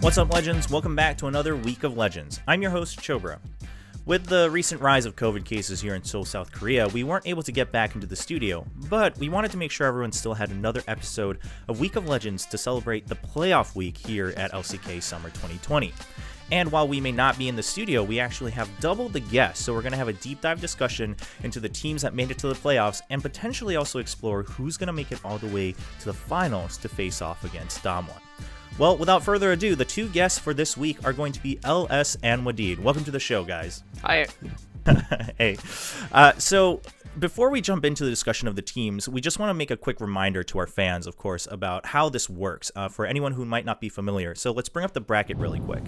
What's up, Legends? Welcome back to another week of Legends. I'm your host, Chobra. With the recent rise of COVID cases here in Seoul, South Korea, we weren't able to get back into the studio, but we wanted to make sure everyone still had another episode of Week of Legends to celebrate the playoff week here at LCK Summer 2020. And while we may not be in the studio, we actually have double the guests, so we're going to have a deep dive discussion into the teams that made it to the playoffs and potentially also explore who's going to make it all the way to the finals to face off against Damwon. Well, without further ado, the two guests for this week are going to be LS and Wadid. Welcome to the show, guys. Hi. Hey. So before we jump into the discussion of the teams, we just want to make a quick reminder to our fans, of course, about how this works for anyone who might not be familiar. So let's bring up the bracket really quick.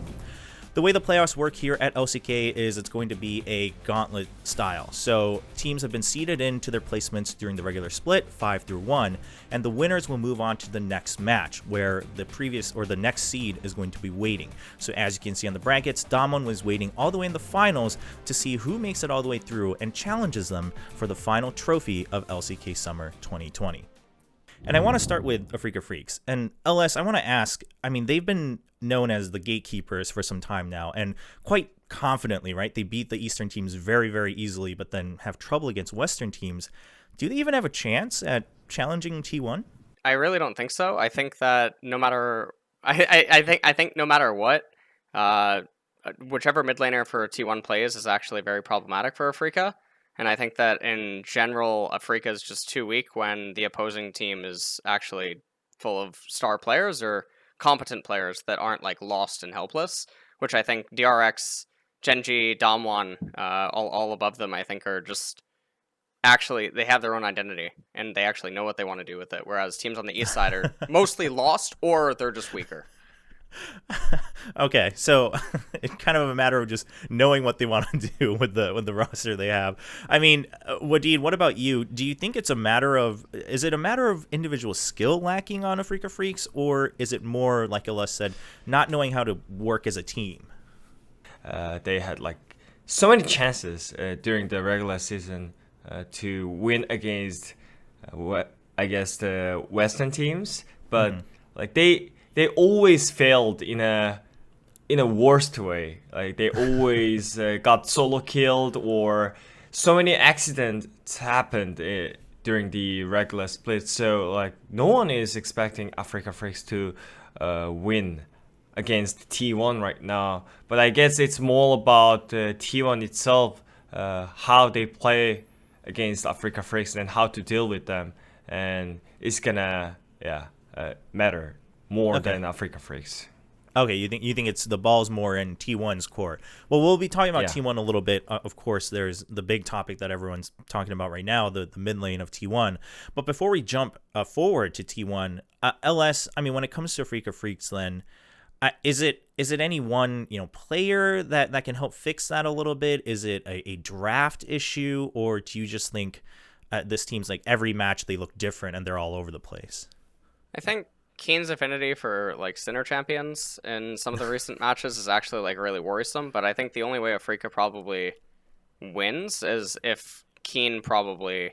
The way the playoffs work here at LCK is it's going to be a gauntlet style. So teams have been seeded into their placements during the regular split, 5-1, and the winners will move on to the next match, where the previous or the next seed is going to be waiting. So as you can see on the brackets, Damwon was waiting all the way in the finals to see who makes it all the way through and challenges them for the final trophy of LCK Summer 2020. And I want to start with Afreeca Freecs. And LS, I want to ask, I mean, they've been known as the gatekeepers for some time now, and quite confidently, right? They beat the Eastern teams very, very easily, but then have trouble against Western teams. Do they even have a chance at challenging T1? I really don't think so. I think that no matter, I think no matter what, whichever mid laner for T1 plays is actually very problematic for Afreeca. And I think that in general, Afreeca is just too weak when the opposing team is actually full of star players or competent players that aren't like lost and helpless, which I think DRX, Gen.G, Damwon, all above them, I think are just actually, they have their own identity and they actually know what they want to do with it. Whereas teams on the east side are mostly lost or they're just weaker. Okay, so it's kind of a matter of just knowing what they want to do with the roster they have. I mean, Wadid, what about you? Do you think is it a matter of individual skill lacking on Afreeca Freecs, or is it more, like LS said, not knowing how to work as a team? They had like so many chances during the regular season to win against the Western teams, but like they always failed in a worst way. Like they always got solo killed, or so many accidents happened during the regular split. So like no one is expecting Afreeca Freecs to win against T1 right now. But I guess it's more about T1 itself, how they play against Afreeca Freecs and how to deal with them, and it's gonna matter more than Afreeca Freecs. Okay, you think it's the ball's more in T1's court. Well, we'll be talking about T1 a little bit. Of course, there's the big topic that everyone's talking about right now, the mid lane of T1. But before we jump forward to T1, LS, I mean, when it comes to Afreeca Freecs, then is it any one player that can help fix that a little bit? Is it a draft issue, or do you just think this team's like every match they look different and they're all over the place? I think Keen's affinity for like center champions in some of the recent matches is actually like really worrisome, but I think the only way Afreeca probably wins is if Keen probably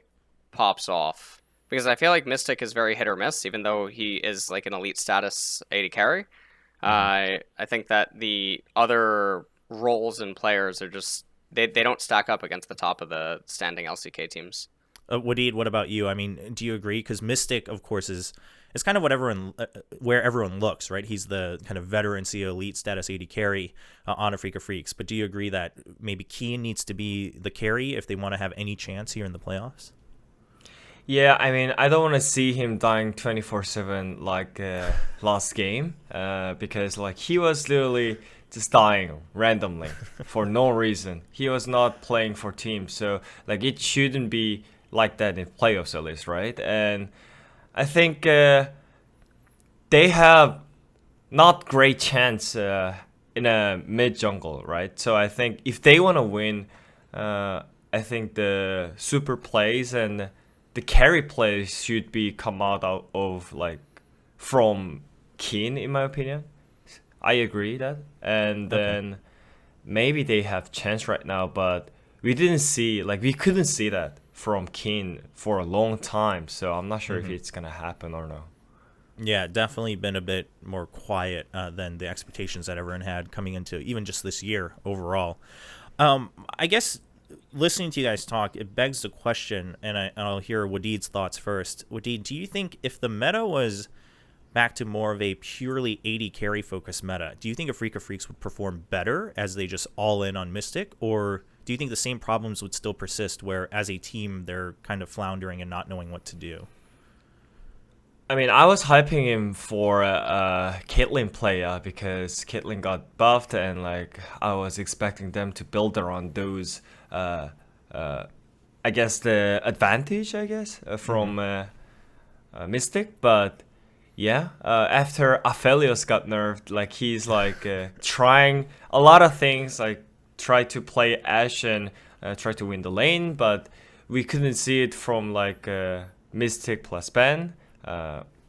pops off, because I feel like Mystic is very hit or miss, even though he is like an elite status AD carry. I think that the other roles and players are just they don't stack up against the top of the standing LCK teams. Wadid, what about you? I mean, do you agree? Because Mystic, of course, is kind of what where everyone looks, right? He's the kind of veteran CEO elite status AD carry on Afreeca Freecs. But do you agree that maybe Keen needs to be the carry if they want to have any chance here in the playoffs? Yeah, I mean, I don't want to see him dying 24/7 like last game, because like he was literally just dying randomly for no reason. He was not playing for team, so like it shouldn't be like that in playoffs at least, right? And I think they have not great chance in a mid jungle, right? So I think if they want to win, I think the super plays and the carry plays should be come out of like from Keen, in my opinion. I agree that, and then maybe they have chance right now, but we couldn't see that from Keen for a long time, so I'm not sure if it's gonna happen or no. Yeah, definitely been a bit more quiet than the expectations that everyone had coming into even just this year overall. I guess listening to you guys talk, it begs the question, and I'll hear Wadid's thoughts first. Wadid, do you think if the meta was back to more of a purely AD carry focused meta, do you think Afreeca Freecs would perform better as they just all in on Mystic, or do you think the same problems would still persist where as a team they're kind of floundering and not knowing what to do? I mean, I was hyping him for Caitlyn player because Caitlyn got buffed, and like I was expecting them to build around those. I guess the advantage, from Mystic, but yeah, after Aphelios got nerfed, like he's like trying a lot of things, like try to play Ashe and try to win the lane, but we couldn't see it from like Mystic plus Ben.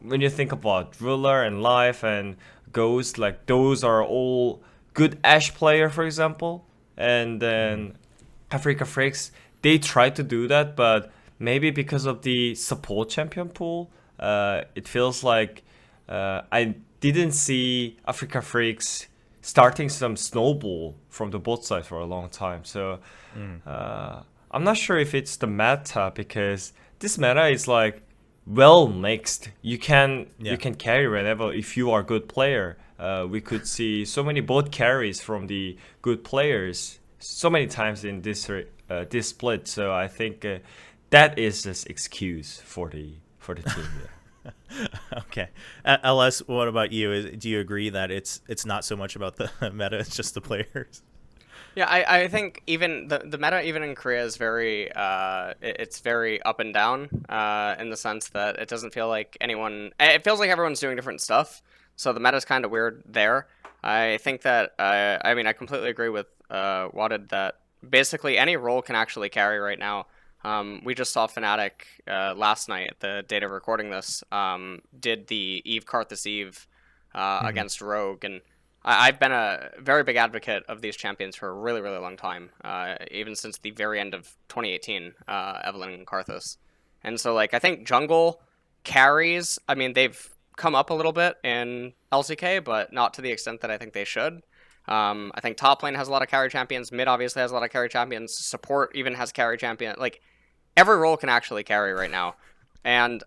When you think about Ruler and Life and Ghost, like those are all good Ashe player, for example. And then Afreeca Freecs, they tried to do that, but maybe because of the support champion pool, it feels like I didn't see Afreeca Freecs starting some snowball from the bot side for a long time. So I'm not sure if it's the meta, because this meta is like well mixed. You can carry whenever if you are a good player. We could see so many bot carries from the good players so many times in this split. So I think that is just excuse for the team. Yeah. Okay, LS, what about you? Do you agree that it's not so much about the meta, it's just the players? Yeah, I think even the meta even in Korea is very it's very up and down in the sense that it doesn't feel like it feels like everyone's doing different stuff. So the meta's kind of weird there. I think that I mean I completely agree with Wadid that basically any role can actually carry right now. We just saw Fnatic last night at the date of recording this did the Eve Karthus Eve against Rogue, and I've been a very big advocate of these champions for a really, really long time, even since the very end of 2018, Evelynn and Karthus. And so, like, I think jungle carries, I mean, they've come up a little bit in LCK, but not to the extent that I think they should. I think top lane has a lot of carry champions, mid obviously has a lot of carry champions, support even has carry champion. Like, every role can actually carry right now. And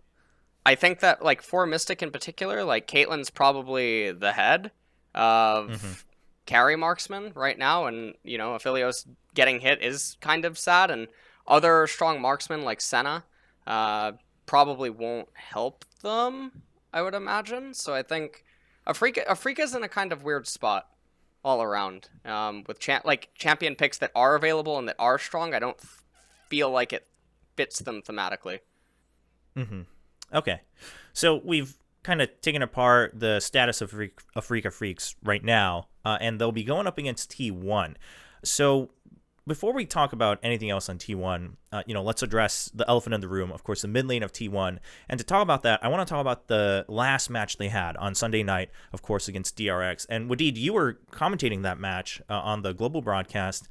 I think that, like, for Mystic in particular, like, Caitlyn's probably the head of carry marksman right now, and you know Aphelios getting hit is kind of sad, and other strong marksmen like Senna probably won't help them, I would imagine. So I think Afreeca's in a kind of weird spot all around with champion picks that are available and that are strong. I don't feel like it fits them thematically. Okay, so we've kind of taking apart the status of Afreeca Freecs right now, and they'll be going up against T1. So before we talk about anything else on T1, let's address the elephant in the room, of course, the mid lane of T1. And to talk about that, I want to talk about the last match they had on Sunday night, of course, against DRX. And Wadid, you were commentating that match on the global broadcast.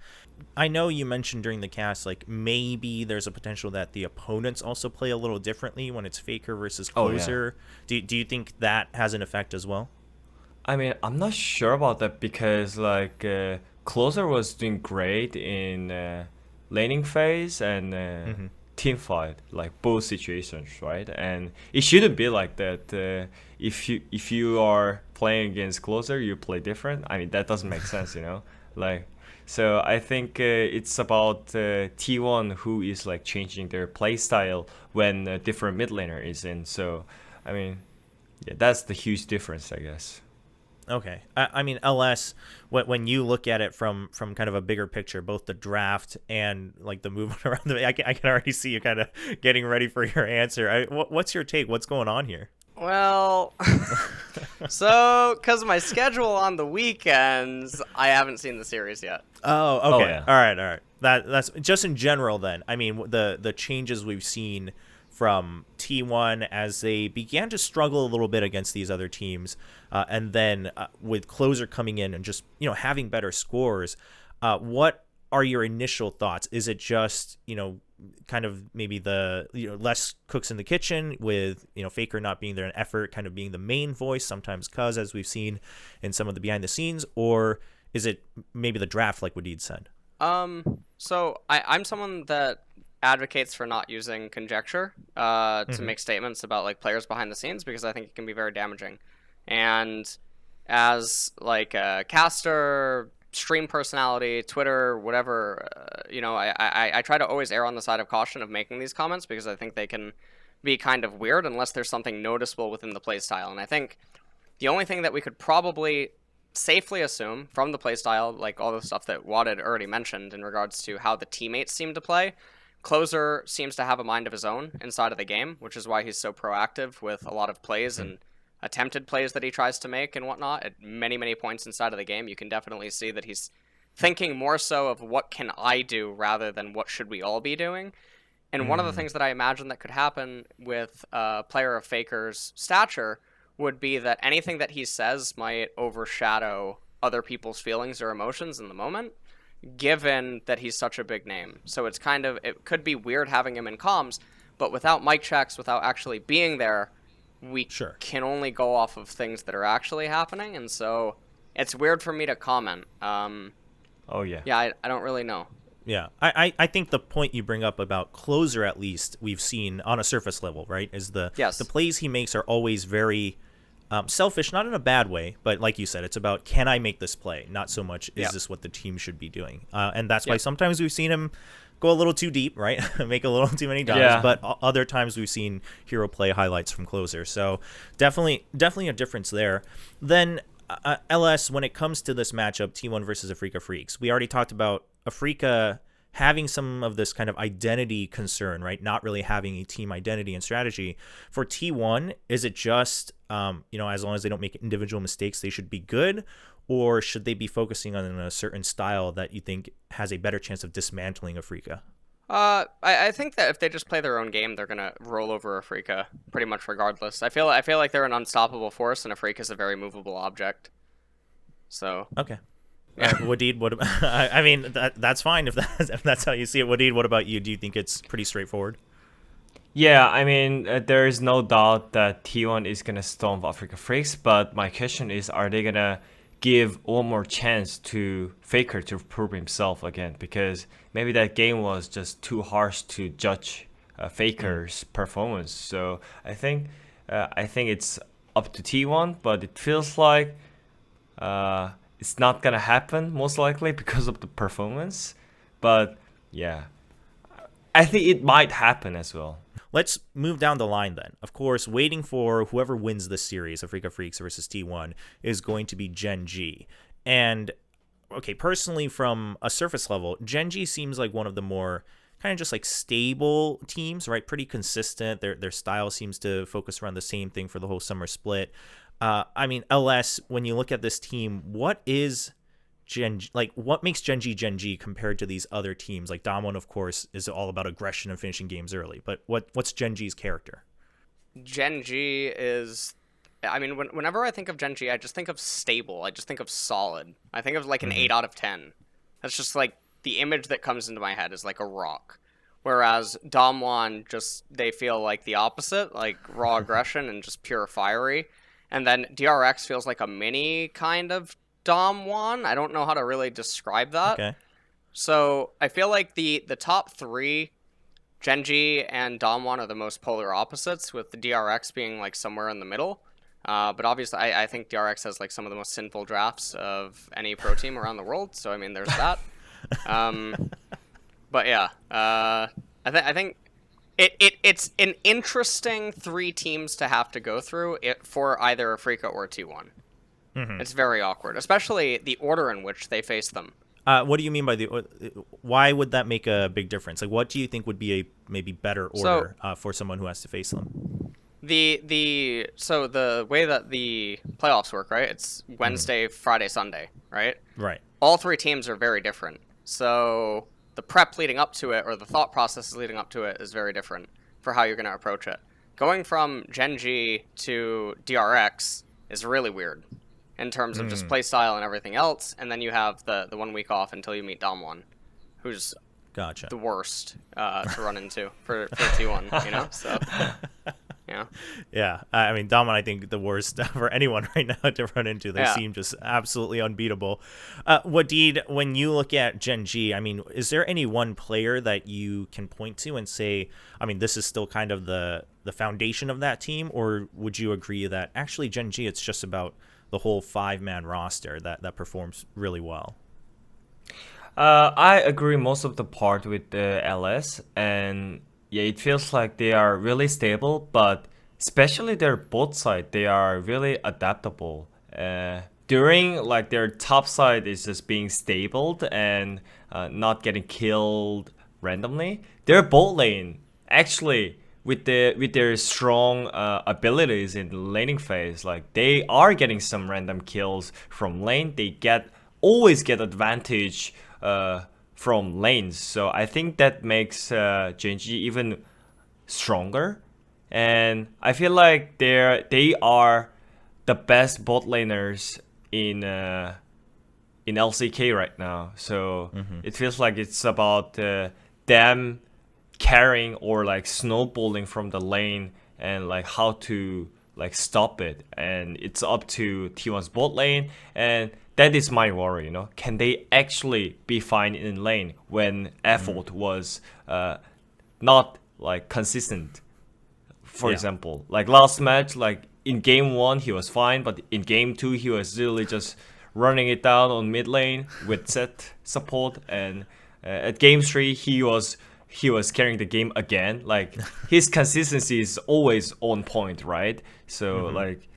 I know you mentioned during the cast, like, maybe there's a potential that the opponents also play a little differently when it's Faker versus Closer. Oh, yeah. Do you think that has an effect as well? I mean, I'm not sure about that because, like, Closer was doing great in laning phase and team fight, like both situations, right? And it shouldn't be like that. If you are playing against Closer, you play different. I mean, that doesn't make sense, Like, so I think it's about T1 who is like changing their play style when a different mid laner is in. So, I mean, yeah, that's the huge difference, I guess. Okay. I mean, LS, when you look at it from kind of a bigger picture, both the draft and like the movement around I can already see you kind of getting ready for your answer. What's your take? What's going on here? Well, so because of my schedule on the weekends, I haven't seen the series yet. Oh, okay. Oh, yeah. All right. That's just in general then. I mean, the changes we've seen from T1 as they began to struggle a little bit against these other teams, and then with Closer coming in and just having better scores, what are your initial thoughts? Is it just, kind of maybe the, less cooks in the kitchen with, Faker not being there in effort, kind of being the main voice, sometimes Cuz, as we've seen in some of the behind the scenes, or is it maybe the draft, like Wadid said? So I'm someone that advocates for not using conjecture to make statements about like players behind the scenes, because I think it can be very damaging. And as like a caster, stream personality, Twitter, whatever, I try to always err on the side of caution of making these comments, because I think they can be kind of weird unless there's something noticeable within the playstyle. And I think the only thing that we could probably safely assume from the playstyle, like all the stuff that Wadid already mentioned in regards to how the teammates seem to play, Closer seems to have a mind of his own inside of the game, which is why he's so proactive with a lot of plays and attempted plays that he tries to make and whatnot. At many, many points inside of the game, you can definitely see that he's thinking more so of what can I do rather than what should we all be doing. And one of the things that I imagine that could happen with a player of Faker's stature would be that anything that he says might overshadow other people's feelings or emotions in the moment, given that he's such a big name. So it could be weird having him in comms, but without mic checks, without actually being there, we can only go off of things that are actually happening, and so it's weird for me to comment. Yeah, I don't really know. Yeah, I think the point you bring up about Closer, at least we've seen on a surface level, right, is the plays he makes are always very selfish, not in a bad way, but like you said, it's about, can I make this play? Not so much, is this what the team should be doing? And that's why sometimes we've seen him go a little too deep, right? Make a little too many dives, but other times we've seen hero play highlights from Closer. So definitely a difference there. Then LS, when it comes to this matchup, T1 versus Afreeca Freecs, we already talked about Afreeca having some of this kind of identity concern, right? Not really having a team identity and strategy. For T1, is it just, as long as they don't make individual mistakes, they should be good? Or should they be focusing on a certain style that you think has a better chance of dismantling Afreeca? I think that if they just play their own game, they're gonna roll over Afreeca pretty much regardless. I feel like they're an unstoppable force, and Afreeca's a very movable object. So okay. Wadid, I mean, that's fine if that's how you see it. Wadid, what about you? Do you think it's pretty straightforward? Yeah, I mean, there is no doubt that T1 is gonna stomp Afreeca Freecs, but my question is, are they gonna give one more chance to Faker to prove himself again? Because maybe that game was just too harsh to judge Faker's performance. So I think it's up to T1, but it feels like it's not gonna happen most likely because of the performance. But yeah, I think it might happen as well. Let's move down the line then. Of course, waiting for whoever wins this series, Afreeca Freecs versus T1, is going to be Gen.G. And, okay, personally, from a surface level, Gen.G seems like one of the more kind of just like stable teams, right? Pretty consistent. Their style seems to focus around the same thing for the whole summer split. I mean, LS, when you look at this team, what is what makes Gen.G compared to these other teams? Like Damwon, of course, is all about aggression and finishing games early. But what's Gen.G's character? Gen.G is, I mean, whenever I think of Gen.G, I just think of stable. I just think of solid. I think of like an 8 out of 10. That's just like the image that comes into my head is like a rock. Whereas Damwon, they feel like the opposite, like raw aggression and just pure fiery. And then DRX feels like a mini kind of Damwon. I don't know how to really describe that. Okay. So I feel like the top three, Gen.G and Damwon, are the most polar opposites, with the DRX being like somewhere in the middle. But obviously, I think DRX has like some of the most sinful drafts of any pro team around the world. So I mean, there's that. But yeah, I think it's an interesting 3 teams to have to go through for either Afreeca or T1. It's very awkward, especially the order in which they face them. What do you mean by why would that make a big difference? Like, what do you think would be a maybe better order for someone who has to face them? So the way that the playoffs work, right? It's Wednesday, Friday, Sunday, right? Right. All 3 teams are very different. So the prep leading up to it, or the thought process leading up to it, is very different for how you're going to approach it. Going from Gen.G to DRX is really weird in terms of just play style and everything else, and then you have the 1 week off until you meet Damwon. who's Gotcha. the worst to run into for T1, you know? So, yeah. Yeah, I mean, Damwon, I think the worst for anyone right now to run into. They Yeah. seem just absolutely unbeatable. Wadid, when you look at Gen.G, I mean, is there any one player that you can point to and say, I mean, this is still kind of the foundation of that team, or would you agree that actually Gen.G, it's just about the whole 5-man roster that performs really well? I agree most of the part with the LS, and yeah, it feels like they are really stable, but especially their bot side, they are really adaptable. During like their top side is just being stabled and not getting killed randomly. Their bot lane actually with their strong abilities in the laning phase, like they are getting some random kills from lane. They always get advantage from lanes. So I think that makes Gen.G even stronger. And I feel like they are the best bot laners in LCK right now. So it feels like it's about them carrying or like snowballing from the lane and like how to like stop it. And it's up to T1's bot lane, and that is my worry, you know. Can they actually be fine in lane when effort was not like consistent? For example, like last match, like in game 1 he was fine, but in game 2 he was literally just running it down on mid lane with set support, and at game 3 he was carrying the game again. Like his consistency is always on point, right? So like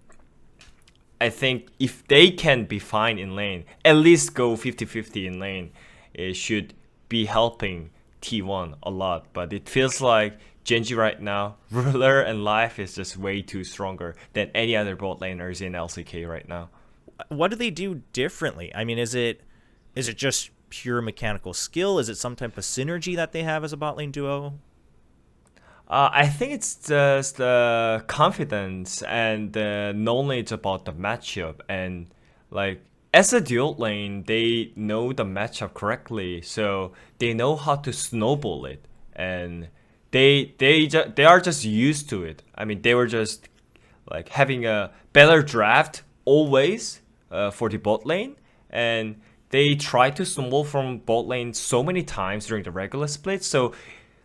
I think if they can be fine in lane, at least go 50-50 in lane, it should be helping T1 a lot. But it feels like Gen.G right now, Ruler and Life is just way too stronger than any other bot laners in LCK right now. What do they do differently? I mean, is it just pure mechanical skill? Is it some type of synergy that they have as a bot lane duo? I think it's just confidence and knowledge about the matchup, and like as a dual lane, they know the matchup correctly, so they know how to snowball it, and they are just used to it. I mean, they were just like having a better draft always for the bot lane, and they tried to snowball from bot lane so many times during the regular split, so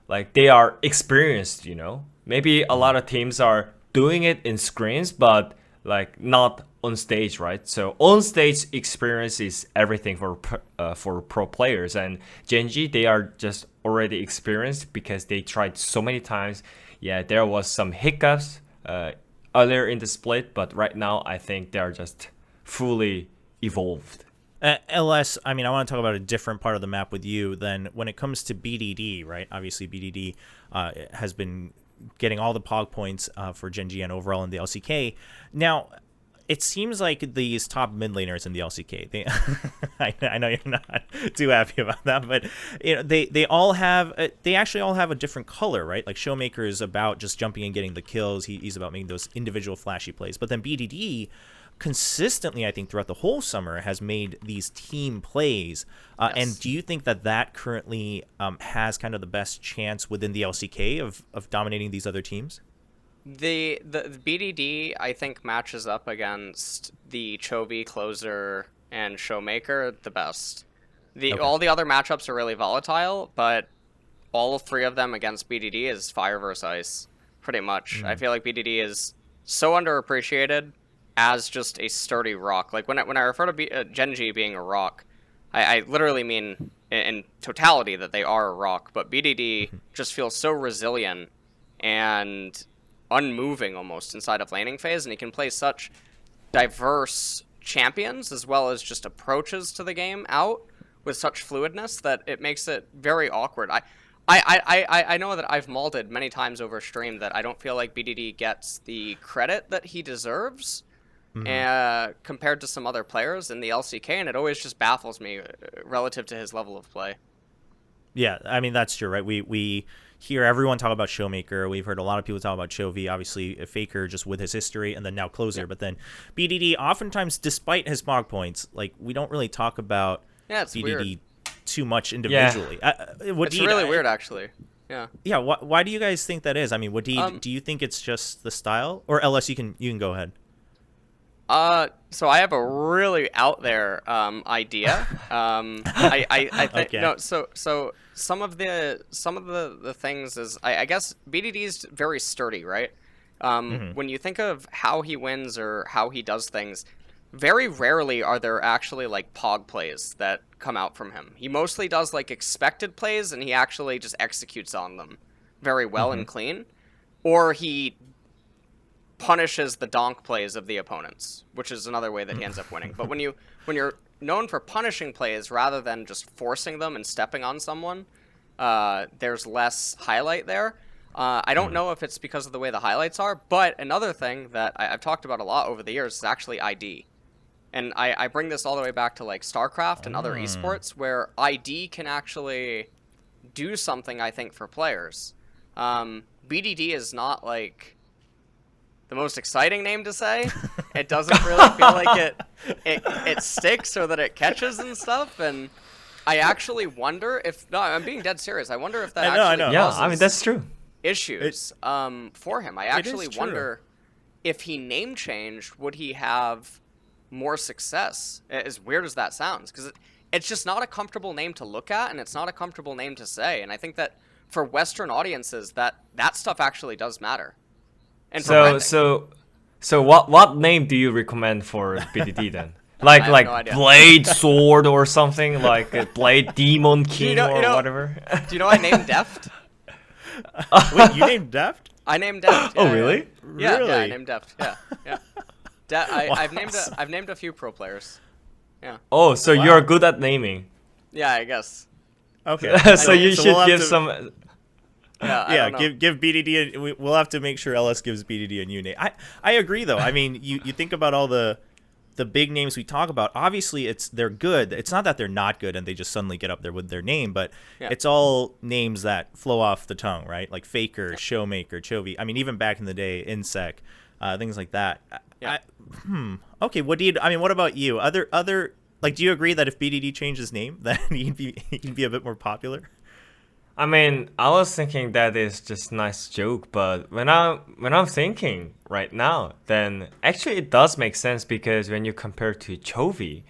like they are experienced, you know. Maybe a lot of teams are doing it in screens, but like not on stage, right? So on stage experience is everything for pro players, and Gen.G, they are just already experienced because they tried so many times. Yeah, there was some hiccups earlier in the split, but right now I think they are just fully evolved. LS, I mean, I want to talk about a different part of the map with you than when it comes to BDD, right? Obviously, BDD has been getting all the POG points for Gen.G and overall in the LCK. Now, it seems like these top mid laners in the LCK, I know you're not too happy about that, but you know, they actually all have a different color, right? Like Showmaker is about just jumping and getting the kills. He's about making those individual flashy plays. But then BDD consistently, I think, throughout the whole summer has made these team plays. Yes. And do you think that currently has kind of the best chance within the LCK of dominating these other teams? The BDD, I think, matches up against the Chovy, Closer, and Showmaker the best. All the other matchups are really volatile, but all 3 of them against BDD is fire versus ice, pretty much. I feel like BDD is so underappreciated as just a sturdy rock. Like when I refer to Gen.G being a rock, I literally mean in totality that they are a rock, but BDD just feels so resilient and unmoving almost inside of laning phase, and he can play such diverse champions as well as just approaches to the game out with such fluidness that it makes it very awkward. I know that I've molded many times over stream that I don't feel like BDD gets the credit that he deserves compared to some other players in the LCK, and it always just baffles me relative to his level of play. Yeah, I mean, that's true, right? We hear everyone talk about Showmaker. We've heard a lot of people talk about Chovy, obviously a Faker just with his history, and then now Closer. But then BDD, oftentimes, despite his POG points, like we don't really talk about BDD weird. too much individually. It's really weird, actually. Yeah. Yeah. Why do you guys think that is? I mean, Wadid, do you think it's just the style, or LS? You can go ahead. So I have a really out there idea. I think Okay. no. So some of the things is I guess BDD's very sturdy, right? When you think of how he wins or how he does things, very rarely are there actually like pog plays that come out from him. He mostly does like expected plays, and he actually just executes on them very well and clean, or he punishes the donk plays of the opponents, which is another way that he ends up winning. But when you're known for punishing plays rather than just forcing them and stepping on someone, there's less highlight there. I don't know if it's because of the way the highlights are, but another thing that I've talked about a lot over the years is actually ID. And I bring this all the way back to like StarCraft and other esports, where ID can actually do something, I think, for players. BDD is not like the most exciting name to say. It doesn't really feel like it sticks or that it catches and stuff. And I actually wonder if, no, I'm being dead serious. I wonder if that I know. Yeah, causes I mean that's true. issues for him. I actually true. wonder if he name changed, would he have more success? As weird as that sounds, because it's just not a comfortable name to look at, and it's not a comfortable name to say. And I think that for Western audiences, that stuff actually does matter. And for branding. So what name do you recommend for BDD then? Like have no idea. Blade Sword or something, like Blade Demon King or whatever. Do you know I named Deft? Wait, you named Deft? I named Deft. Oh yeah, really? Yeah, Really? yeah, I named Deft. Yeah. I've named a few pro players. Yeah. Oh, so Wow. you're good at naming. Yeah, I guess. Okay. So you should we'll have give to- some. Yeah. I Yeah, don't know. give BDD. We'll have to make sure LS gives BDD a new name. I agree though. I mean, you think about all the big names we talk about. Obviously, they're good. It's not that they're not good and they just suddenly get up there with their name, but Yeah. it's all names that flow off the tongue, right? Like Faker, Showmaker, Chovy. I mean, even back in the day, Insec, things like that. Yeah. Okay, Wadid. I mean, what about you? Other like, do you agree that if BDD changed his name, then he'd be a bit more popular? I mean, I was thinking that is just nice joke, but when I'm thinking right now, then actually it does make sense, because when you compare to Chovy,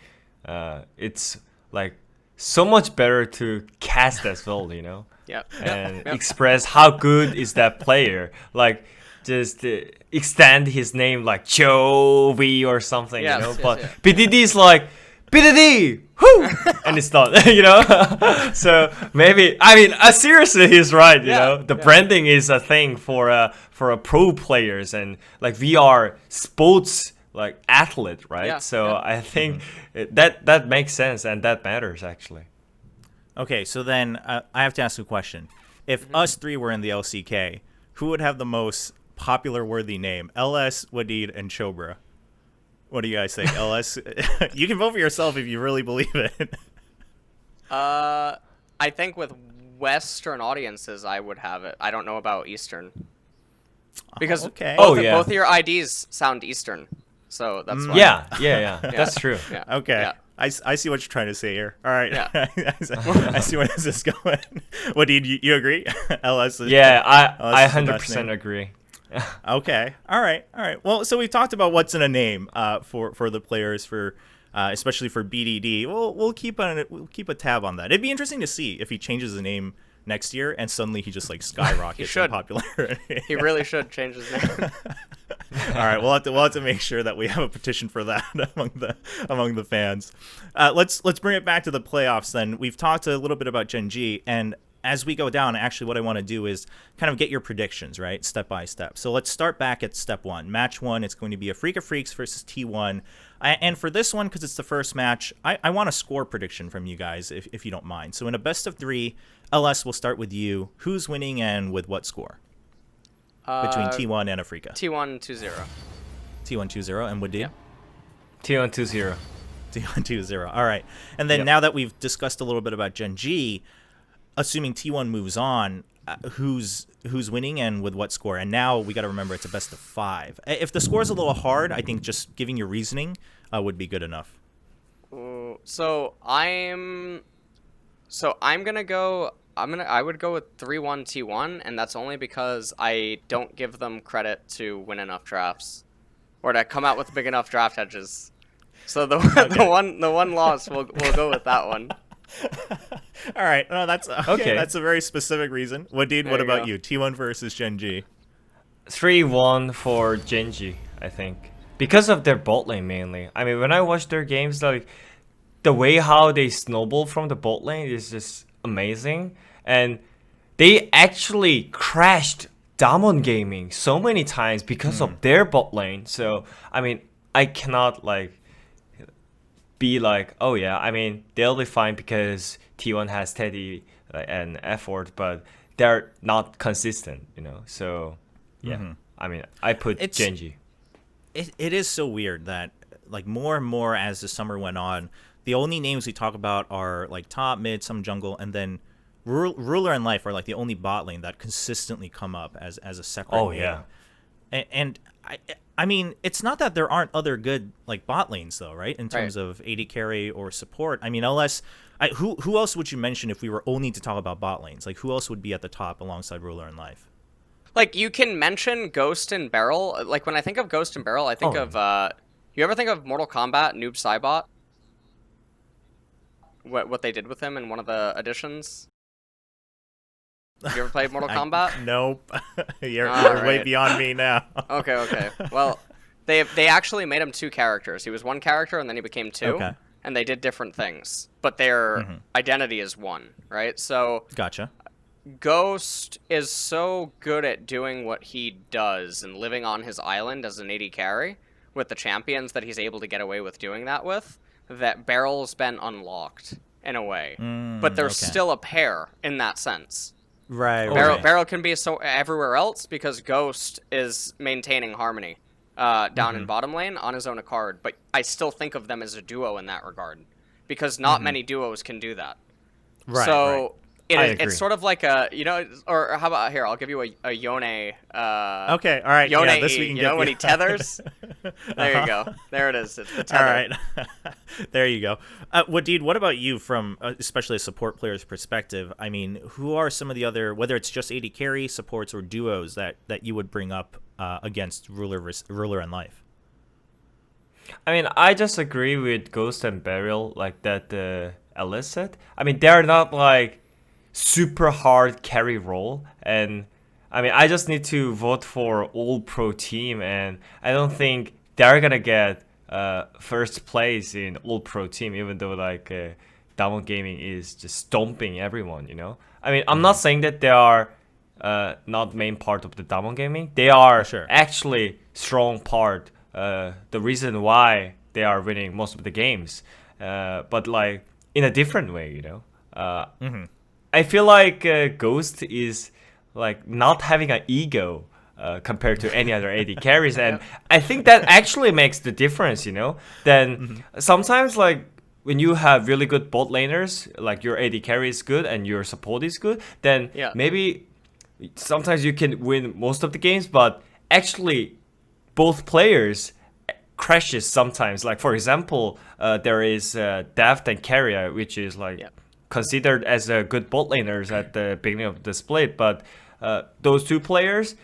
it's like so much better to cast as well, you know, Yep. and express how good is that player. Like just extend his name like Chovy or something, Yes, you know. yes, But yes. BDD is like BDD, whoo, and it's done, you know. So maybe, I mean, seriously, he's right. You Yeah, know, the yeah. branding is a thing for a pro players, and like we are sports like athlete, right? Yeah, So yeah. I think that makes sense, and that matters actually. Okay, so then I have to ask a question. If us three were in the LCK, who would have the most popular worthy name? LS, Wadid, and Chobra. What do you guys think? LS, you can vote for yourself if you really believe it. I think with Western audiences, I would have it. I don't know about Eastern. Because okay. both, yeah. both of your IDs sound Eastern. So that's why. Yeah, that's true. Yeah. Okay. Yeah. I see what you're trying to say here. All right. Yeah. I see where this is going. Wadid, you agree? LS is Yeah, I LS is the best 100% name. agree. Okay. All right. Well, so we've talked about what's in a name for the players, for especially for BDD. We'll keep a tab on that. It'd be interesting to see if he changes the name next year and suddenly he just like skyrockets in should. popularity. He really should change his name. All right, we'll have to make sure that we have a petition for that among the fans. Let's bring it back to the playoffs then. We've talked a little bit about Gen.G, and as we go down, actually what I want to do is kind of get your predictions, right, step by step. So let's start back at step one. Match one, it's going to be Afreeca Freecs versus T1. And for this one, because it's the first match, I want a score prediction from you guys, if you don't mind. So in a best of three, LS, we'll start with you. Who's winning and with what score? Between T1 and Afreeca. T1 2-0. T1 2-0, and Wadid? Yeah. T1 2-0. T1 2-0. All right. And then now that we've discussed a little bit about Gen.G, assuming T1 moves on, who's winning and with what score? And now we got to remember it's a best of 5. If the score's a little hard, I think just giving your reasoning would be good enough. So I'm So I would go with 3-1 T1, and that's only because I don't give them credit to win enough drafts or to come out with big enough draft hedges. So the Okay. the one loss we'll go with that one. All right. No, that's okay. Okay. That's a very specific reason. Wadid, what There you about go. you? T1 versus Gen.G. 3-1 for Gen.G, I think. Because of their bot lane mainly. I mean, when I watch their games, like the way how they snowball from the bot lane is just amazing. And they actually crashed Damwon Gaming so many times because of their bot lane. So, I mean, I cannot like be like, oh yeah, I mean, they'll be fine because T1 has Teddy and effort, but they're not consistent, you know. So, yeah, I mean, I put It's Gen.G. it is so weird that like more and more as the summer went on, the only names we talk about are like top, mid, some jungle, and then Ruler and Life are like the only bot lane that consistently come up as a separate Oh name. yeah. And I mean, it's not that there aren't other good like bot lanes though, right? In terms Right. of AD carry or support. I mean, LS. Who else would you mention if we were only to talk about bot lanes? Like who else would be at the top alongside Ruler and Life? Like you can mention Ghost and Barrel. Like when I think of Ghost and Barrel, I think Oh, of you ever think of Mortal Kombat Noob Saibot? What they did with him in one of the editions? You ever played Mortal Kombat? Nope. you're All way right. beyond me now. Okay. Well, they actually made him two characters. He was one character and then he became two, Okay. and they did different things, but their identity is one, right? So Gotcha. Ghost is so good at doing what he does and living on his island as an AD carry with the champions that he's able to get away with doing that with, that Barrel's been unlocked in a way. But they're okay. still a pair in that sense. Right. Okay. Barrel can be so everywhere else because Ghost is maintaining harmony down in bottom lane on his own accord. But I still think of them as a duo in that regard because not many duos can do that. Right. So I it's agree. sort of like a, you know, or how about here? I'll give you a Yone. Okay. All right. Yone Yeah. This E, we can you get. know when he tethers. There you go. There it is. It's the tether. All right. There you go. Wadid, what about you from especially a support player's perspective? I mean, who are some of the other, whether it's just AD carry, supports, or duos that you would bring up against Ruler and Life? I mean, I just agree with Ghost and Burial, like that LS said. I mean, they're not like super hard carry role, and I mean, I just need to vote for all pro team, and I don't think they're gonna get first place in all pro team, even though like Damwon Gaming is just stomping everyone. You know, I mean, I'm not saying that they are not main part of the Damwon Gaming. They are Sure. actually strong part. The reason why they are winning most of the games, but like in a different way, you know. I feel like Ghost is like not having an ego compared to any other AD carries, and I think that actually makes the difference, you know. Then sometimes like when you have really good bot laners, like your AD carry is good and your support is good, then Yeah. maybe sometimes you can win most of the games, but actually both players crashes sometimes. Like for example, there is Daft and Carrier, which is like Yeah. considered as a good bot laners at the beginning of the split, but those two players,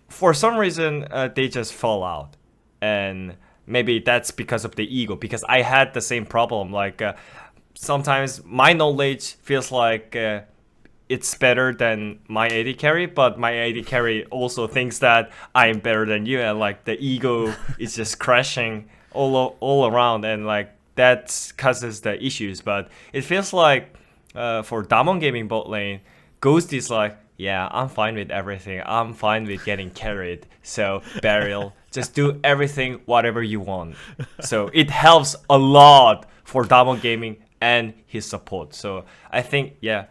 for some reason, they just fall out, and maybe that's because of the ego. Because I had the same problem. Like sometimes my knowledge feels like. It's better than my AD carry, but my AD carry also thinks that I'm better than you, and like the ego is just crashing all around, and like that causes the issues. But it feels like for Damwon Gaming bot lane, Ghost is like, yeah, I'm fine with everything. I'm fine with getting carried. So Burial, just do everything whatever you want. So it helps a lot for Damwon Gaming and his support. So I think yeah.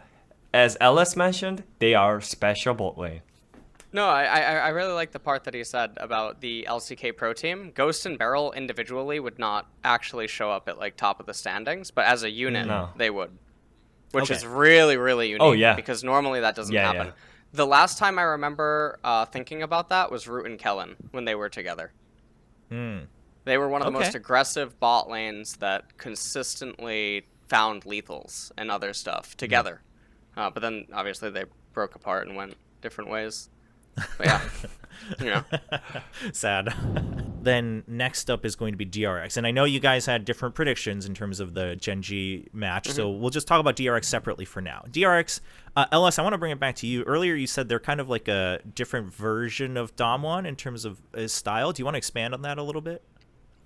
As LS mentioned, they are special bot lane. No, I really like the part that he said about the LCK Pro team. Ghost and Barrel individually would not actually show up at like top of the standings, but as a unit, No. they would, which Okay. is really, really unique. Oh, yeah. Because normally that doesn't Yeah, happen. yeah. The last time I remember thinking about that was Root and Kellen when they were together. They were one of the Okay. most aggressive bot lanes that consistently found lethals and other stuff together. But then obviously they broke apart and went different ways. But yeah, you know. Sad. Then next up is going to be DRX. And I know you guys had different predictions in terms of the Gen.G match, so we'll just talk about DRX separately for now. DRX, LS, I want to bring it back to you. Earlier you said they're kind of like a different version of Damwon in terms of his style. Do you want to expand on that a little bit?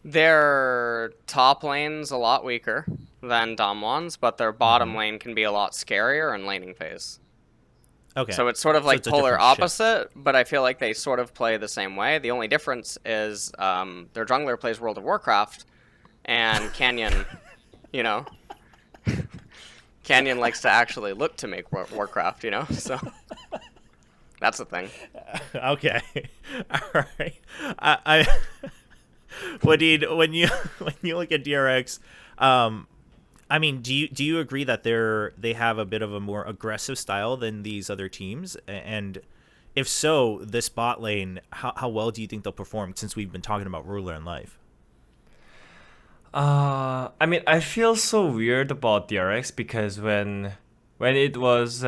Their top lane's a lot weaker than Damwon's, but their bottom lane can be a lot scarier in laning phase. Okay. So it's sort of like it's a polar different shift. opposite, but I feel like they sort of play the same way. The only difference is their jungler plays World of Warcraft, and Canyon, you know, Canyon likes to actually look to make Warcraft, you know, so that's the thing. Okay. All right. I Wadid, when you look at DRX, I mean, do you agree that they have a bit of a more aggressive style than these other teams? And if so, this bot lane, how well do you think they'll perform, since we've been talking about Ruler and Life? I mean, I feel so weird about DRX because when it was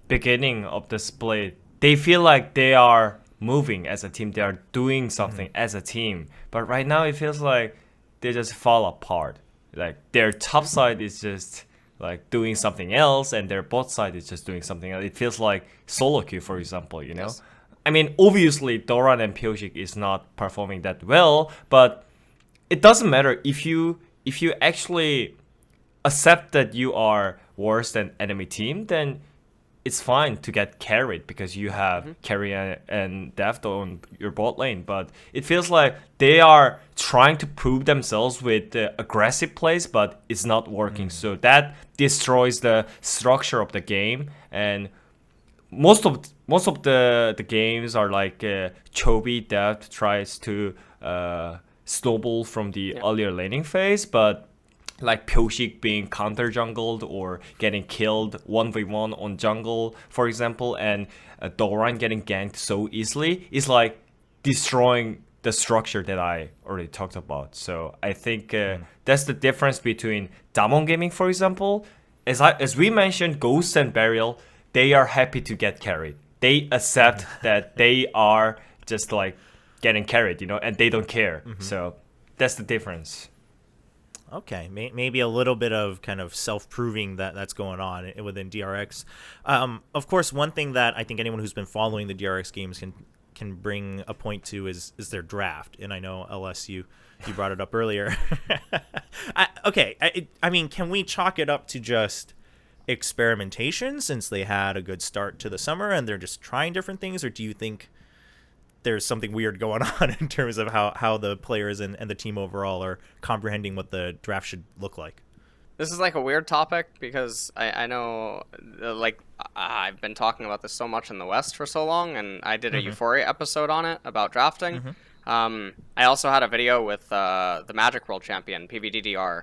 beginning of the split, they feel like they are moving as a team, they are doing something as a team. But right now it feels like they just fall apart. Like their top side is just like doing something else, and their bot side is just doing something else. It feels like solo queue, for example, you know? Yes. I mean, obviously Doran and Pyosik is not performing that well, but it doesn't matter if you actually accept that you are worse than enemy team, then it's fine to get carried because you have carry and deft on your bot lane. But it feels like they are trying to prove themselves with the aggressive plays, but it's not working. So that destroys the structure of the game. And most of the games are like Chobi deft tries to snowball from the earlier laning phase, but like Pyosik being counter jungled or getting killed 1v1 on jungle, for example, and Doran getting ganked so easily is like destroying the structure that I already talked about. So I think that's the difference between Damwon Gaming, for example. As we mentioned, Ghost and Burial, they are happy to get carried. They accept that they are just like getting carried, you know, and they don't care. So that's the difference. Okay, maybe a little bit of kind of self-proving that's going on within DRX. Of course, one thing that I think anyone who's been following the DRX games can bring a point to is their draft. And I know, LS, you brought it up earlier. I mean, can we chalk it up to just experimentation, since they had a good start to the summer and they're just trying different things? Or do you think there's something weird going on in terms of how the players and the team overall are comprehending what the draft should look like? This is like a weird topic because I know, like, I've been talking about this so much in the West for so long, and I did a Euphoria episode on it about drafting. I also had a video with the Magic World Champion, PVDDR,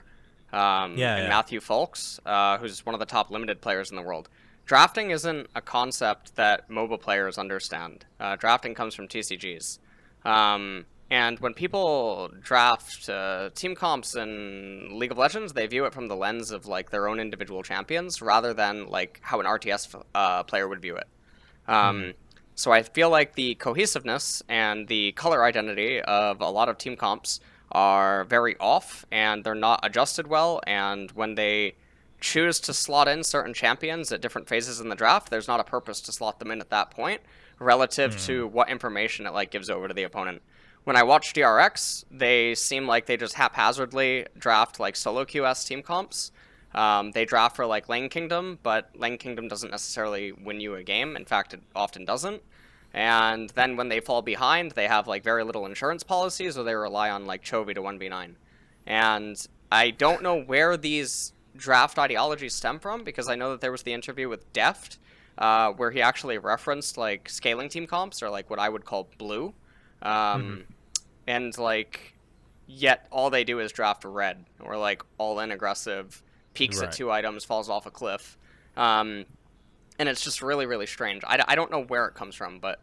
and Matthew Folks, who's one of the top limited players in the world. Drafting isn't a concept that MOBA players understand. Drafting comes from TCGs. And when people draft team comps in League of Legends, they view it from the lens of like their own individual champions rather than like how an RTS player would view it. So I feel like the cohesiveness and the color identity of a lot of team comps are very off, and they're not adjusted well, and when they choose to slot in certain champions at different phases in the draft, there's not a purpose to slot them in at that point relative to what information it like gives over to the opponent. When I watch DRX, they seem like they just haphazardly draft like solo QS team comps. They draft for like Lane Kingdom, but Lane Kingdom doesn't necessarily win you a game. In fact, it often doesn't. And then when they fall behind, they have like very little insurance policies, or they rely on like Chovy to 1v9. And I don't know where these draft ideologies stem from, because I know that there was the interview with Deft, where he actually referenced like scaling team comps, or like what I would call blue. And like, yet all they do is draft red, or like all in aggressive, peaks at 2 items, falls off a cliff. And it's just really, really strange. I don't know where it comes from, but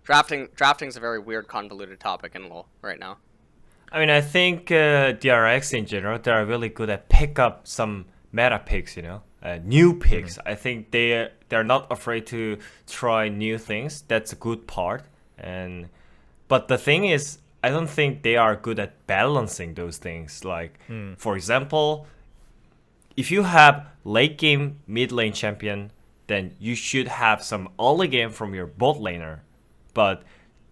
drafting's a very weird, convoluted topic in LoL right now. I mean, I think DRX in general, they are really good at pick up some meta picks, new picks. I think they're not afraid to try new things. That's a good part. But the thing is, I don't think they are good at balancing those things. Like, for example, if you have late game mid lane champion, then you should have some early game from your bot laner. But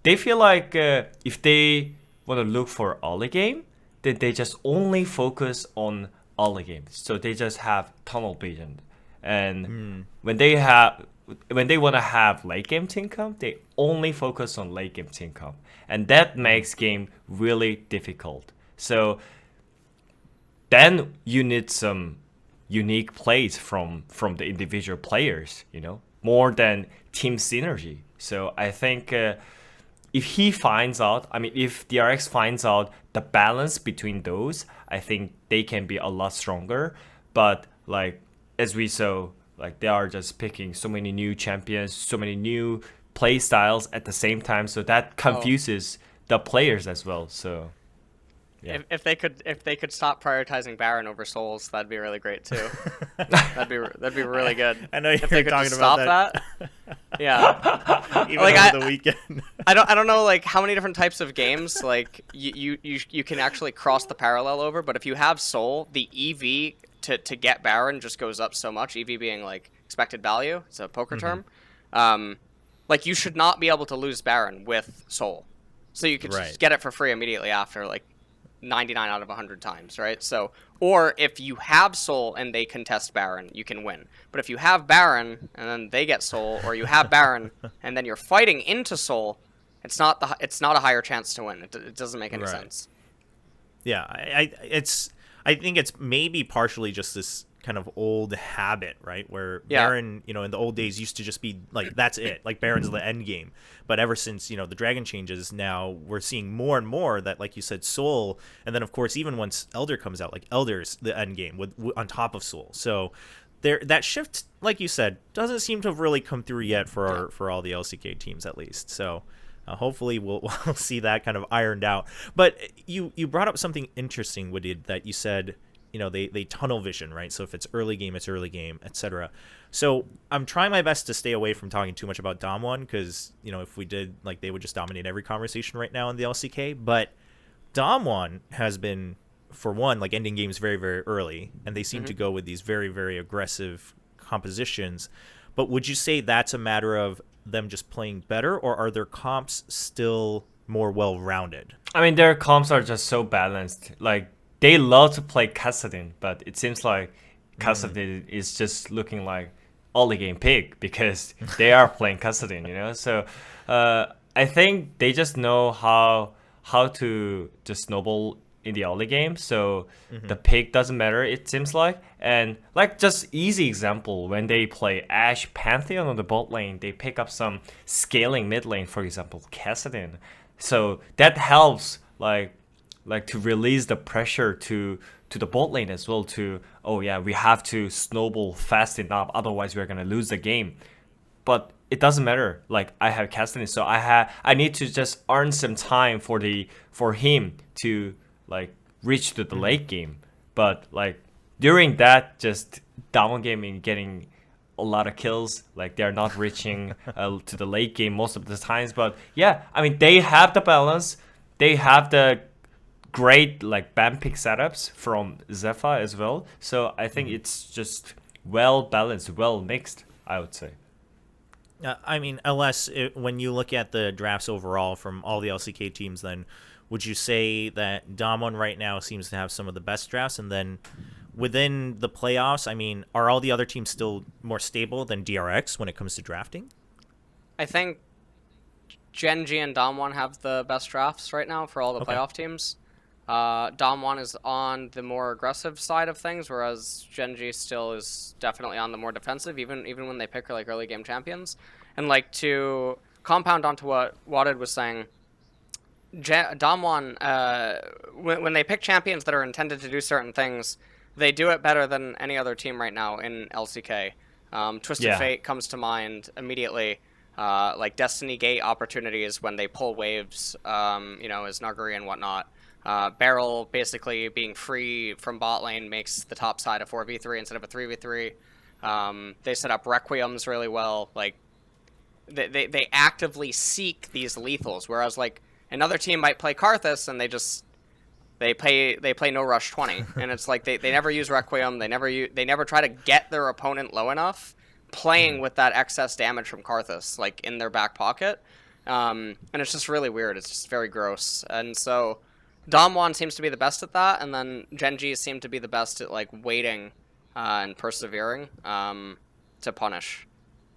they feel like if they want to look for early game, then they just only focus on early game. So they just have tunnel vision. And when they want to have late game team comp, they only focus on late game team comp. And that makes game really difficult. So then you need some unique plays from the individual players, more than team synergy. So I think if DRX finds out the balance between those, I think they can be a lot stronger. But like as we saw, like they are just picking so many new champions, so many new play styles at the same time, so that confuses the players as well. So yeah. If they could stop prioritizing Baron over Souls, that'd be really great too. that'd be really good. I know if you're they could talking just about stop that. Yeah. Even like over the weekend. I don't know like how many different types of games like you can actually cross the parallel over, but if you have Soul, the EV to get Baron just goes up so much. EV being like expected value. It's a poker term. Like you should not be able to lose Baron with Soul. So you could just get it for free immediately after, like 99 out of 100 times, right? So, or if you have Soul and they contest Baron, you can win. But if you have Baron and then they get Soul, or you have Baron and then you're fighting into Soul, it's not a higher chance to win. It doesn't make any sense. Yeah, I think it's maybe partially just this kind of old habit, right? Where Baron, in the old days used to just be like, that's it. Like Baron's the end game. But ever since, the dragon changes, now we're seeing more and more that, like you said, Soul. And then, of course, even once Elder comes out, like Elder's the end game on top of Soul. So that shift, like you said, doesn't seem to have really come through yet for all the LCK teams, at least. So hopefully we'll see that kind of ironed out. But you brought up something interesting, Wadid, that you said, they tunnel vision, right? So if it's early game, etc. So I'm trying my best to stay away from talking too much about Damwon because, if we did, like, they would just dominate every conversation right now in the LCK. But Damwon has been, for one, like, ending games very, very early, and they seem to go with these very, very aggressive compositions. But would you say that's a matter of them just playing better, or are their comps still more well-rounded? I mean, their comps are just so balanced. Like, they love to play Kassadin, but it seems like Kassadin is just looking like early game pick because they are playing Kassadin, So I think they just know how to just snowball in the early game. So the pick doesn't matter, it seems like. And like just easy example, when they play Ashe Pantheon on the bot lane, they pick up some scaling mid lane, for example, Kassadin. So that helps like to release the pressure to the bot lane as well, we have to snowball fast enough, otherwise we're gonna lose the game. But it doesn't matter, like I have Kassadin, so I need to just earn some time for him to like reach to the late game. But like during that, just Damwon gaming getting a lot of kills, like they're not reaching to the late game most of the times. But yeah, I mean, they have the balance, they have the great like ban pick setups from Zephyr as well. So I think it's just well balanced, well mixed, I would say. I mean, LS, when you look at the drafts overall from all the LCK teams, then would you say that Damwon right now seems to have some of the best drafts? And then within the playoffs, I mean, are all the other teams still more stable than DRX when it comes to drafting? I think Gen.G and Damwon have the best drafts right now for all the playoff teams. Damwon is on the more aggressive side of things, whereas Gen.G still is definitely on the more defensive, even when they pick like early game champions. And like to compound onto what Wadid was saying, Damwon, when they pick champions that are intended to do certain things, they do it better than any other team right now in LCK. Twisted Fate comes to mind immediately. like Destiny Gate opportunities when they pull waves, as Nuguri and whatnot. Barrel basically being free from bot lane makes the top side a 4v3 instead of a 3v3. They set up Requiems really well. Like they actively seek these lethals, whereas like another team might play Karthus and they play no rush 20, and it's like they never use Requiem. They never try to get their opponent low enough, playing with that excess damage from Karthus like in their back pocket, and it's just really weird. It's just very gross, and so Damwon seems to be the best at that, and then Gen.G seem to be the best at like waiting and persevering to punish.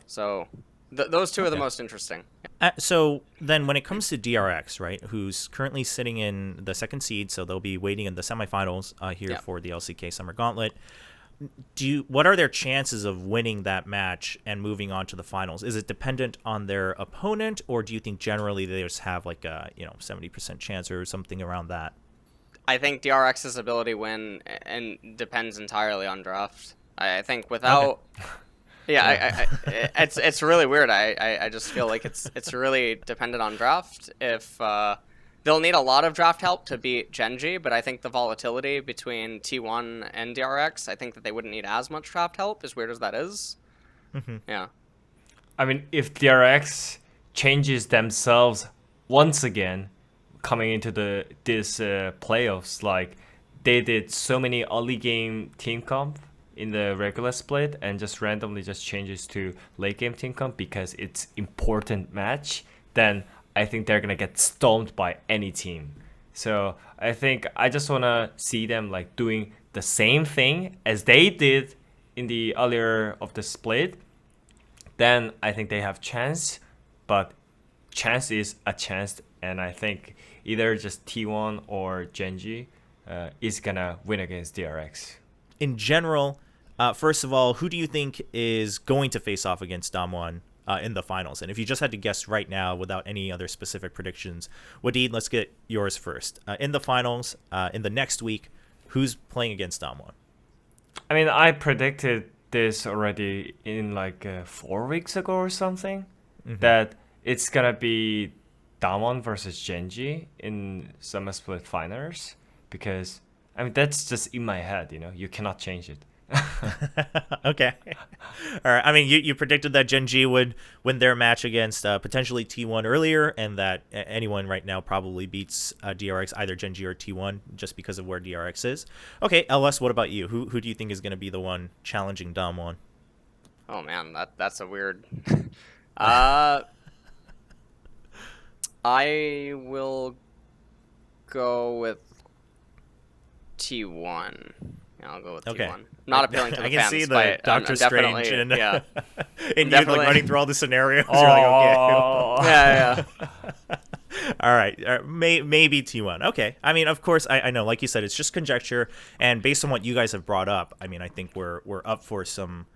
So those two are the most interesting. So then when it comes to DRX, right, who's currently sitting in the second seed, so they'll be waiting in the semifinals here for the LCK Summer Gauntlet. What are their chances of winning that match and moving on to the finals? Is it dependent on their opponent, or do you think generally they just have like a 70% chance or something around that? I think DRX's ability to win and depends entirely on draft. I think without, it's really weird. I just feel like it's really dependent on draft. If they'll need a lot of draft help to beat Gen.G, but I think the volatility between T1 and DRX, I think that they wouldn't need as much draft help, as weird as that is. Mm-hmm. Yeah. I mean, if DRX changes themselves once again, coming into this playoffs, like they did so many early game team comp in the regular split and just randomly just changes to late game team comp because it's important match, then I think they're gonna get stomped by any team. So I think I just wanna see them like doing the same thing as they did in the earlier of the split. Then I think they have chance, but chance is a chance, and I think either just T1 or Gen.G is gonna win against DRX. In general, first of all, who do you think is going to face off against Damwon in the finals? And if you just had to guess right now without any other specific predictions, Wadid, let's get yours first. In the finals, in the next week, who's playing against Damwon? I mean, I predicted this already in like 4 weeks ago or something, that it's gonna be Damwon versus Gen.G in Summer Split Finals, because I mean that's just in my head, you cannot change it. Okay. All right. I mean, you predicted that Gen.G would win their match against potentially T1 earlier, and that anyone right now probably beats DRX, either Gen.G or T1, just because of where DRX is. Okay, LS, what about you? Who do you think is going to be the one challenging Damwon? Oh man, that's a weird. I will go with T1. I'll go with T1. Not appealing to the fans. I can see the Doctor Strange and yeah. and you like running through all the scenarios. You're like, okay. Yeah. All right. Maybe T1. Okay. I mean, of course, I know, like you said, it's just conjecture. And based on what you guys have brought up, I mean, I think we're up for some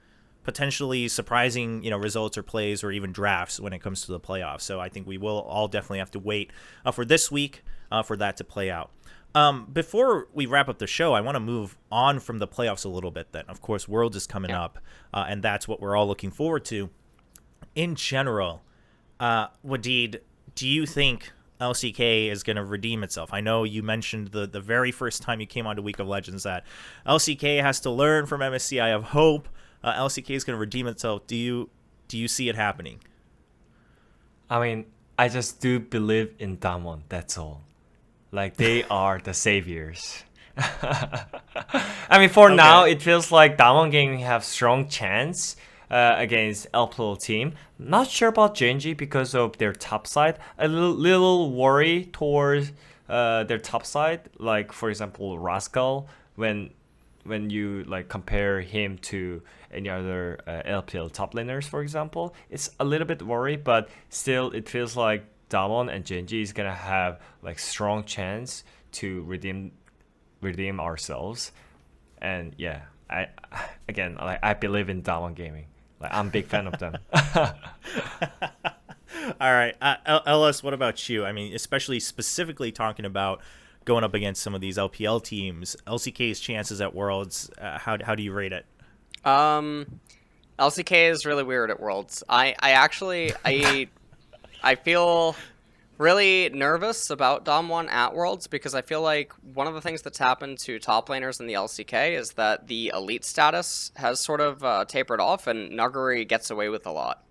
potentially surprising, results or plays or even drafts when it comes to the playoffs. So I think we will all definitely have to wait for this week for that to play out. Before we wrap up the show, I want to move on from the playoffs a little bit then. Of course, Worlds is coming up, and that's what we're all looking forward to. In general, Wadid, do you think LCK is going to redeem itself? I know you mentioned the very first time you came onto Week of Legends that LCK has to learn from MSC. I have hope LCK is going to redeem itself. Do you see it happening? I mean, I just do believe in Damwon, that's all. Like, they are the saviors. I mean, for now, it feels like Damwon Gaming have strong chance against LPL team. Not sure about Gen.G because of their top side. A little worry towards their top side. Like, for example, Rascal, when you like compare him to any other LPL top laners, for example, it's a little bit worry, but still, it feels like Damwon and Gen.G is gonna have like strong chance to redeem ourselves, and yeah, I believe in Damwon Gaming. Like, I'm a big fan of them. All right, LS, what about you? I mean, especially specifically talking about going up against some of these LPL teams, LCK's chances at Worlds. How do you rate it? LCK is really weird at Worlds. I actually I feel really nervous about Damwon at Worlds because I feel like one of the things that's happened to top laners in the LCK is that the elite status has sort of tapered off and Nuguri gets away with a lot.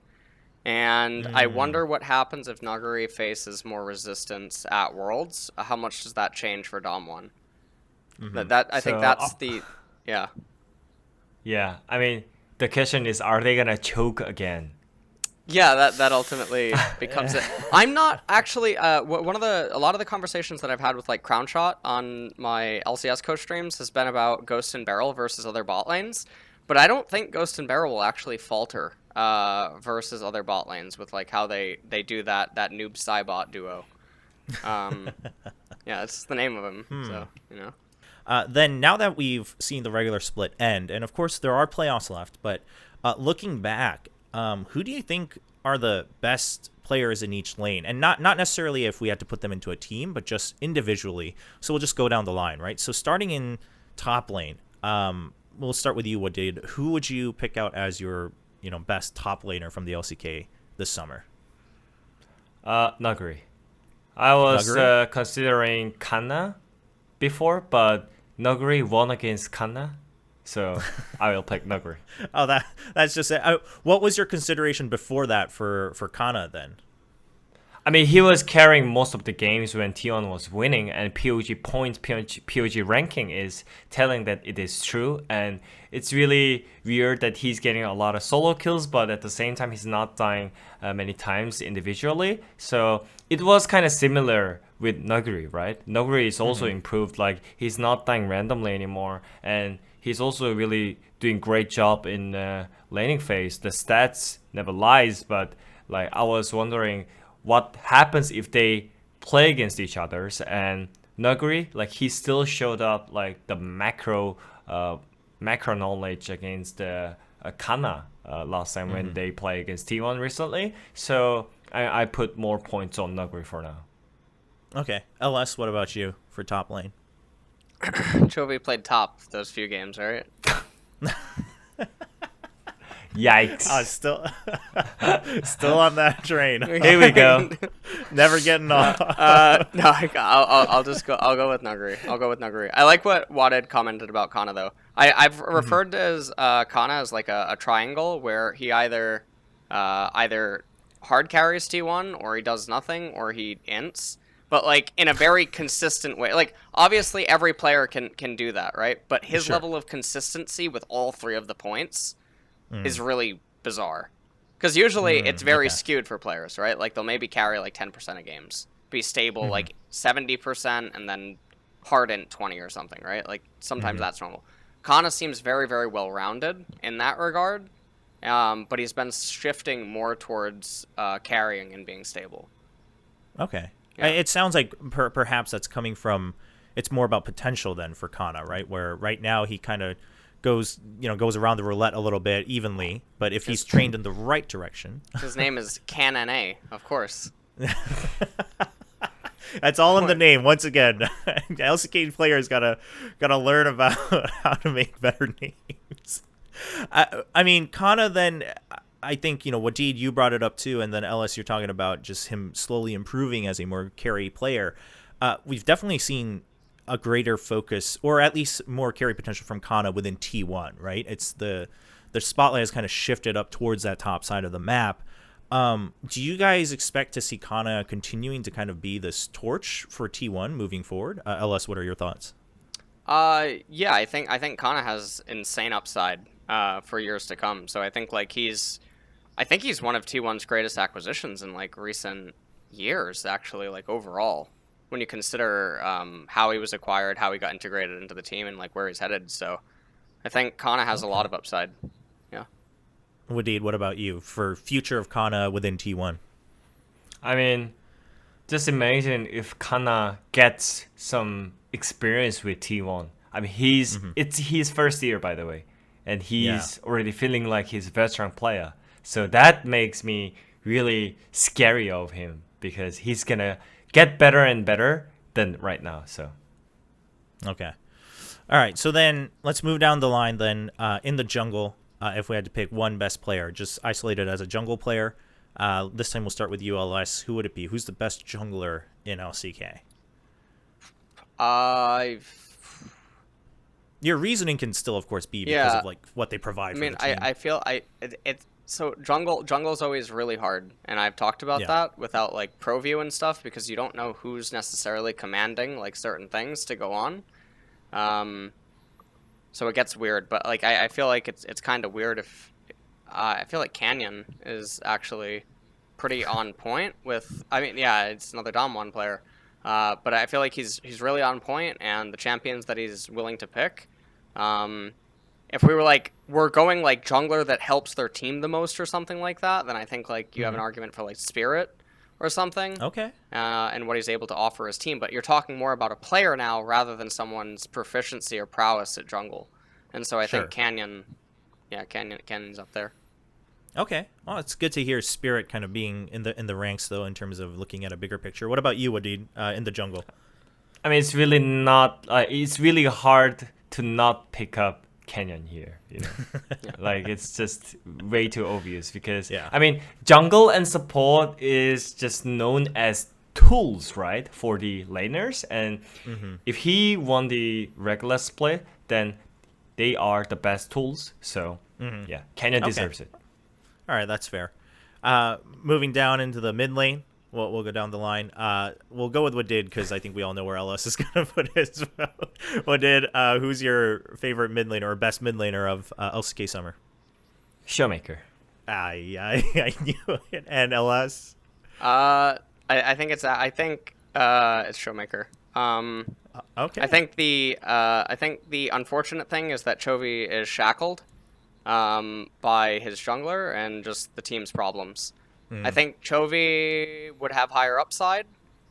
And I wonder what happens if Nuguri faces more resistance at Worlds. How much does that change for Damwon? I think that's the yeah. Yeah, I mean, the question is, are they gonna choke again? Yeah, that ultimately becomes it. I'm not actually a lot of the conversations that I've had with like Crownshot on my LCS coach streams has been about Ghost and Barrel versus other bot lanes, but I don't think Ghost and Barrel will actually falter versus other bot lanes with like how they do that noob Cybot duo. Yeah, it's the name of him. So you know. Then now that we've seen the regular split end, and of course there are playoffs left, but looking back, who do you think are the best players in each lane? And not necessarily if we had to put them into a team, but just individually. So we'll just go down the line, right? So starting in top lane, we'll start with you, Wadid. Who would you pick out as your best top laner from the LCK this summer? Nuguri. I was considering Kana before, but Nuguri won against Kana, so I will pick Nuguri. Oh, that's just it. What was your consideration before that for Kana then? I mean, he was carrying most of the games when T1 was winning, and POG points, POG ranking is telling that it is true, and it's really weird that he's getting a lot of solo kills, but at the same time, he's not dying many times individually. So it was kind of similar with Nuguri, right? Nuguri is also improved, like he's not dying randomly anymore, and he's also really doing great job in laning phase. The stats never lies, but like I was wondering what happens if they play against each other. And Nuguri, like he still showed up like the macro knowledge against Kana last time when they play against T1 recently. So I put more points on Nuguri for now. Okay. LS, what about you for top lane? Chovy played top those few games, right? Yikes. Still on that train. Here we go. Never getting off. No, I'll go with Nuguri. I like what Wadid commented about Kana though. I've referred to as Kana as like a triangle where he either hard carries T1 or he does nothing or he ints. But like in a very consistent way. Like obviously every player can do that, right? But his level of consistency with all three of the points is really bizarre. Because usually it's very skewed for players, right? Like they'll maybe carry like 10% of games, be stable like 70%, and then hard int 20 or something, right? Like sometimes that's normal. Kana seems very, very well rounded in that regard, but he's been shifting more towards carrying and being stable. Okay. Yeah. It sounds like perhaps that's coming from, it's more about potential then for Kana, right? Where right now he kind of goes around the roulette a little bit evenly, but if he's trained in the right direction. His name is Canon, of course. That's all in the name. Once again, LCK players gotta learn about how to make better names. I mean, Kana then, I think, Wadid, you brought it up too, and then LS, you're talking about just him slowly improving as a more carry player. We've definitely seen a greater focus, or at least more carry potential from Kana within T1, right? It's the spotlight has kind of shifted up towards that top side of the map. Do you guys expect to see Kana continuing to kind of be this torch for T1 moving forward? LS, what are your thoughts? Yeah, I think Kana has insane upside for years to come. So I think he's one of T1's greatest acquisitions in like recent years, actually, like overall, when you consider how he was acquired, how he got integrated into the team, and like where he's headed. So I think Kana has a lot of upside. Yeah. Wadid, what about you for future of Kana within T1? I mean, just imagine if Kana gets some experience with T1. I mean, it's his first year, by the way, and he's already feeling like he's a veteran player. So that makes me really scary of him because he's gonna get better and better than right now. So, okay, all right. So then let's move down the line. Then in the jungle, if we had to pick one best player, just isolated as a jungle player. This time we'll start with you, LS. Who would it be? Who's the best jungler in LCK? Your reasoning can still, of course, be because of like what they provide for the team. I feel so jungle's always really hard, and I've talked about that without like pro view and stuff, because you don't know who's necessarily commanding like certain things to go on. So it gets weird, but like I feel like it's kind of weird if I feel like Canyon is actually pretty on point with. I mean, yeah, it's another Damwon player. But I feel like he's really on point, and the champions that he's willing to pick. If we were we're going like jungler that helps their team the most or something like that, then I think like you have an argument for like Spirit or something. Okay. And what he's able to offer his team. But you're talking more about a player now rather than someone's proficiency or prowess at jungle. And so I think Canyon's up there. Okay. Well, it's good to hear Spirit kind of being in the ranks, though, in terms of looking at a bigger picture. What about you, Wadid, in the jungle? I mean, it's really not. It's really hard to not pick up Canyon here. You know, like it's just way too obvious because I mean, jungle and support is just known as tools, right, for the laners, and if he won the regular split, then they are the best tools. So yeah, Canyon deserves it. All right, that's fair. Moving down into the mid lane, we'll go down the line. We'll go with Wadid because I think we all know where LS is going to put his vote. Wadid, who's your favorite mid laner or best mid laner of LCK Summer? Showmaker. I knew it. And LS? I think it's Showmaker. Okay. I think the unfortunate thing is that Chovy is shackled by his jungler and just the team's problems. I think Chovy would have higher upside.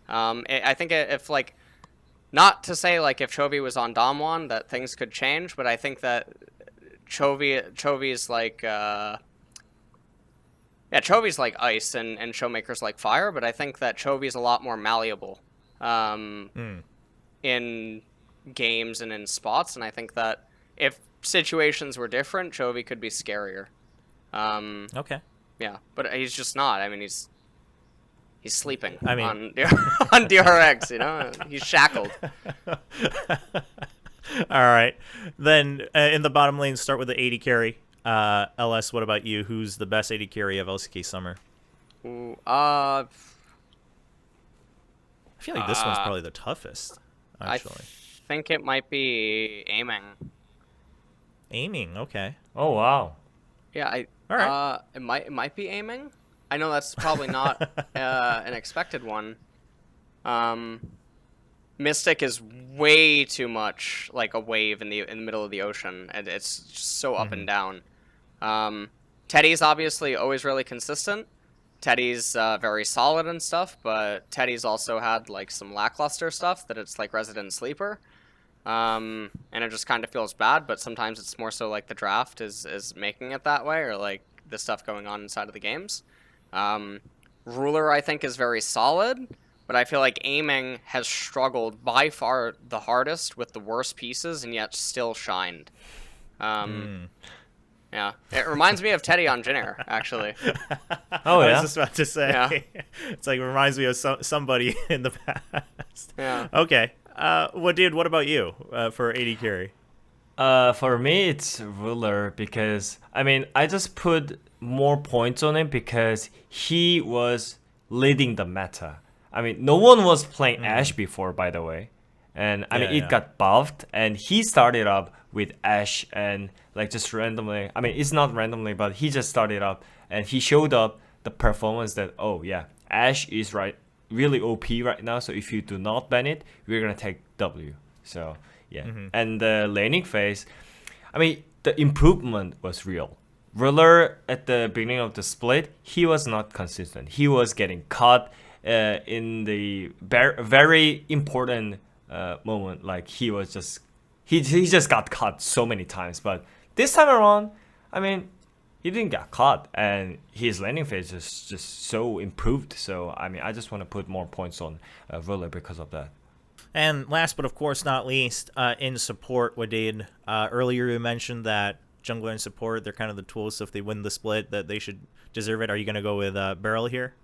I think if like, not to say like if Chovy was on Damwon that things could change, but I think that Chovy's like Chovy's like ice and Showmaker's like fire, but I think that Chovy's a lot more malleable in games and in spots, and I think that if situations were different, Chovy could be scarier. Okay. Yeah, but he's just not. I mean, he's sleeping on on DRX, you know? He's shackled. All right. Then in the bottom lane, start with the AD carry. LS, what about you? Who's the best AD carry of LCK Summer? Ooh, I feel like this one's probably the toughest, actually. I think it might be aiming. Aiming, okay. Oh wow. Yeah, all right. It might be aiming. I know that's probably not an expected one. Mystic is way too much like a wave in the middle of the ocean, and it's just so up and down. Teddy's obviously always really consistent. Teddy's very solid and stuff, but Teddy's also had like some lackluster stuff that it's like resident sleeper. And it just kind of feels bad, but sometimes it's more so like the draft is making it that way, or like the stuff going on inside of the games. Ruler, I think, is very solid, but I feel like aiming has struggled by far the hardest with the worst pieces, and yet still shined. Yeah, it reminds me of Teddy on Jin, actually. Oh yeah, I was just about to say. It's like it reminds me of somebody in the past. Yeah. Okay. What about you for AD carry? For me, it's Ruler because I mean I just put more points on him because he was leading the meta. I mean, no one was playing Ashe before, by the way, and I mean it got buffed, and he started up with Ashe and like just randomly. I mean, it's not randomly, but he just started up and he showed up the performance that Ashe is really OP right now, so if you do not ban it, we're gonna take W. So yeah, and the laning phase, I mean the improvement was real. Ruler at the beginning of the split, he was not consistent. He was getting caught in the very important moment. Like he was just he just got caught so many times. But this time around, I mean, he didn't get caught, and his landing phase is just so improved. So I mean, I just want to put more points on Ruler because of that. And last but of course not least, in support, Wadid, earlier you mentioned that jungler and support, they're kind of the tools. So if they win the split, that they should deserve it. Are you going to go with Beryl here?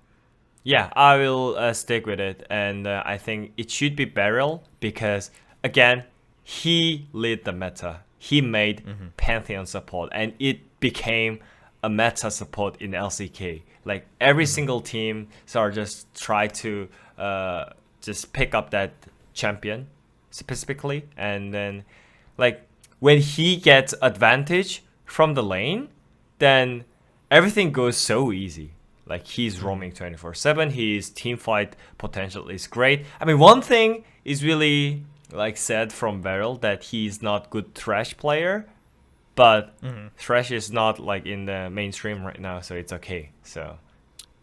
Yeah, I will stick with it, and I think it should be Beryl because again, he led the meta. He made Pantheon support, and it became a meta support in LCK. Like every single team, so just try to just pick up that champion specifically, and then like when he gets advantage from the lane, then everything goes so easy. Like he's roaming 24/7. His team fight potential is great. I mean, one thing is really like said from Beryl that he's not good Thresh player, but Thresh is not like in the mainstream right now, so it's okay. So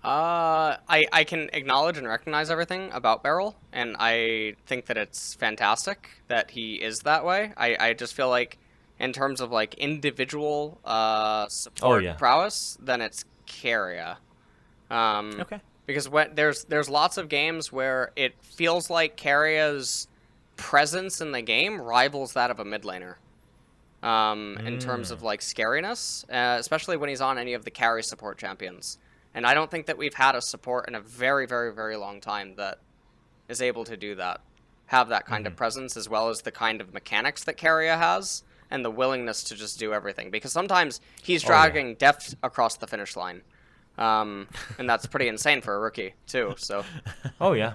I can acknowledge and recognize everything about Beryl, and I think that it's fantastic that he is that way. I just feel like in terms of like individual support prowess, then it's Keria. Okay. Because when there's lots of games where it feels like Keria's presence in the game rivals that of a mid laner. In terms of like scariness, especially when he's on any of the carry support champions. And I don't think that we've had a support in a very, very, very long time that is able to do that, have that kind of presence, as well as the kind of mechanics that Keria has, and the willingness to just do everything. Because sometimes he's dragging depth across the finish line. And that's pretty insane for a rookie too. So, yeah.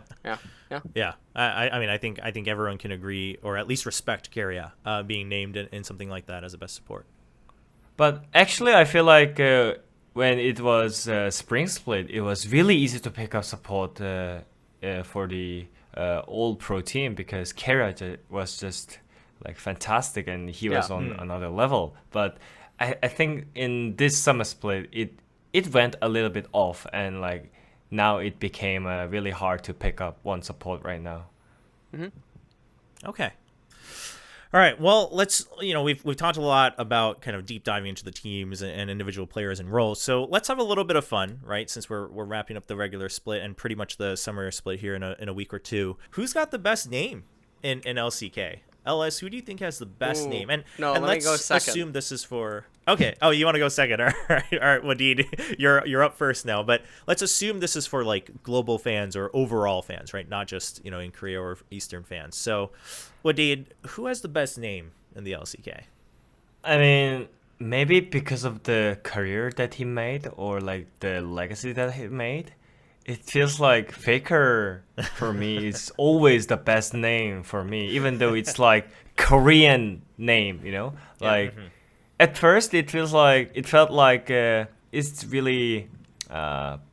I mean, I think everyone can agree, or at least respect Keria being named in something like that as a best support. But actually, I feel like when it was Spring Split, it was really easy to pick up support for the old pro team because Keria was just like fantastic and he was on another level. But I think in this Summer Split, it went a little bit off, and like now it became really hard to pick up one support right now. Okay. All right. Well, let's we've talked a lot about kind of deep diving into the teams and individual players and roles. So let's have a little bit of fun, right? Since we're wrapping up the regular split and pretty much the summer split here in a week or two. Who's got the best name in LCK? LS, who do you think has the best name? And let let's me go second. assume this is for... Okay. Oh, you want to go second? All right, Wadid, you're up first now. But let's assume this is for like global fans or overall fans, right? Not just in Korea or Eastern fans. So, Wadid, who has the best name in the LCK? I mean, maybe because of the career that he made or like the legacy that he made. It feels like Faker for me is always the best name for me, even though it's like Korean name, Like at first it felt like it's really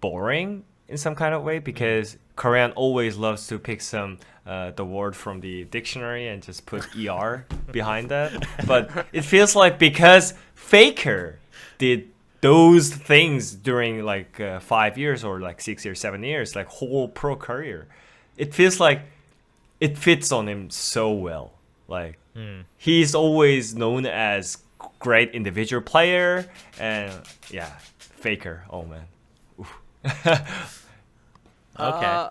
boring in some kind of way because Korean always loves to pick some the word from the dictionary and just put ER behind that. But it feels like because Faker did those things during like 5 years or like 6 or 7 years, like whole pro career, it feels like it fits on him so well. Like he's always known as great individual player, and Faker. Oh man. Okay.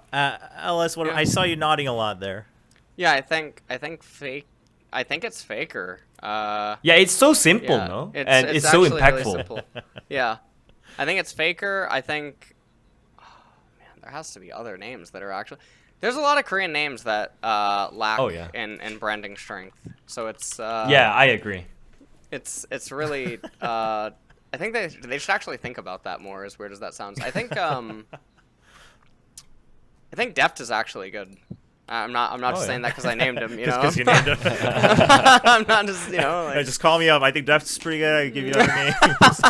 LS, I saw you nodding a lot there. Yeah, I think it's Faker. It's so simple, no? It's so impactful. Really simple. Yeah, I think it's Faker. I think, there has to be other names that are actually. There's a lot of Korean names that lack in branding strength. So it's. I agree. It's really. I think they should actually think about that more. As weird as that sounds, I think. I think Deft is actually good. I'm not just saying that because I named him, Because you named him. I'm not just, just call me up. I think Deft's pretty good. I can give you other names.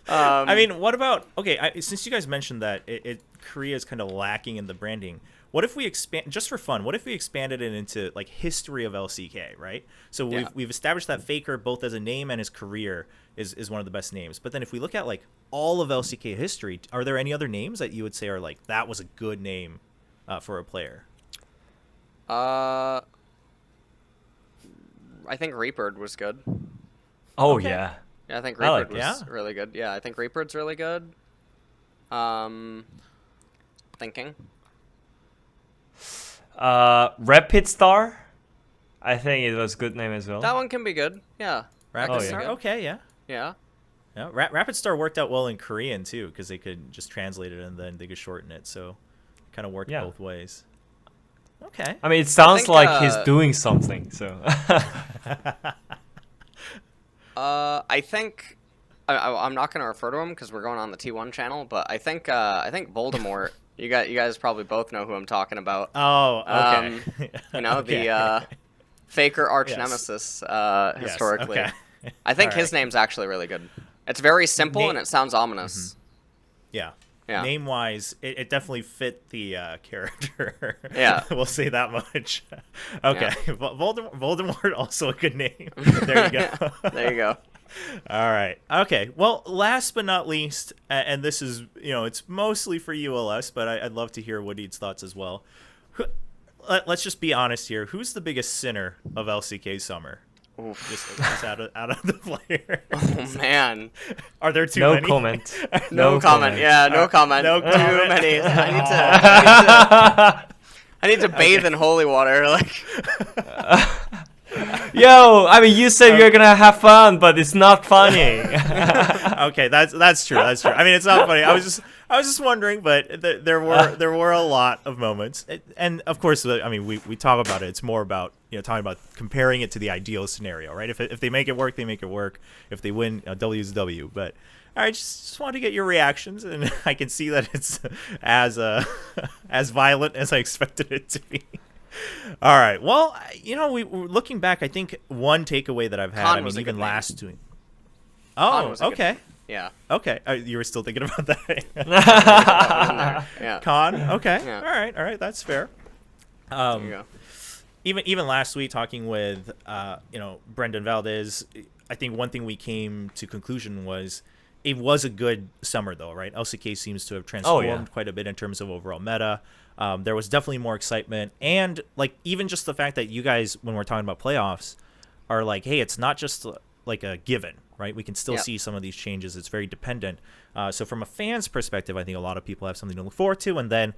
I mean, what about... Okay, since you guys mentioned that Korea is kind of lacking in the branding, what if we expand... Just for fun, what if we expanded it into, like, history of LCK, right? So we've established that Faker, both as a name and his career, is one of the best names. But then if we look at, like, all of LCK history, are there any other names that you would say are, like, that was a good name for a player? I think Reapered was good. Oh, okay. Yeah, I think Reapered was really good. Yeah, I think Reapered's really good. Thinking. Rapid Star. I think it was a good name as well. That one can be good. Yeah. Rapid Oh, Star. yeah. Okay, yeah. Yeah. Yeah, Rapid Star worked out well in Korean too, because they could just translate it and then they could shorten it, so kind of worked Yeah. both ways. Okay. I mean, it sounds think, like he's doing something. So. I think I'm not going to refer to him because we're going on the T1 channel, but I think Voldemort. You guys probably both know who I'm talking about. Oh, okay. You know, Okay. the faker arch Yes. nemesis Yes, historically. okay. I think All his right. name's actually really good. It's very simple and it sounds ominous. Yeah. Yeah. Name wise, it definitely fit the character. Yeah. We'll say that much. Okay. Voldemort, also a good name. There you go. There you go. All right. Okay. Well, last but not least, and this is, it's mostly for you, LS, but I'd love to hear Wadid's thoughts as well. Let's just be honest here. Who's the biggest sinner of LCK Summer? Oof. Just out of the player. Oh man. Are there too No many? comment. No comment. Yeah, no comment. No Too comment. many. I need to bathe in holy water. Like. Yo, I mean, you said you're gonna have fun, but it's not funny. Okay, that's true. That's true. I mean, it's not funny. I was just wondering, but there were a lot of moments, and of course, I mean, we talk about it. It's more about talking about comparing it to the ideal scenario, right? If they make it work, they make it work. If they win, W is W. But I just wanted to get your reactions, and I can see that it's as violent as I expected it to be. All right. Well, we looking back, I think one takeaway that I've had. Khan I was mean, a good even name. last doing. Khan Oh, was a good okay. name. Yeah. Okay. You were still thinking about that. Yeah. Khan. Okay. Yeah. All right. That's fair. There you go. Even last week, talking with Brendan Valdez, I think one thing we came to conclusion was it was a good summer, though, right? LCK seems to have transformed quite a bit in terms of overall meta. There was definitely more excitement, and like even just the fact that you guys, when we're talking about playoffs, are like, hey, it's not just like a given, right? We can still see some of these changes. It's very dependent. So from a fan's perspective, I think a lot of people have something to look forward to, and then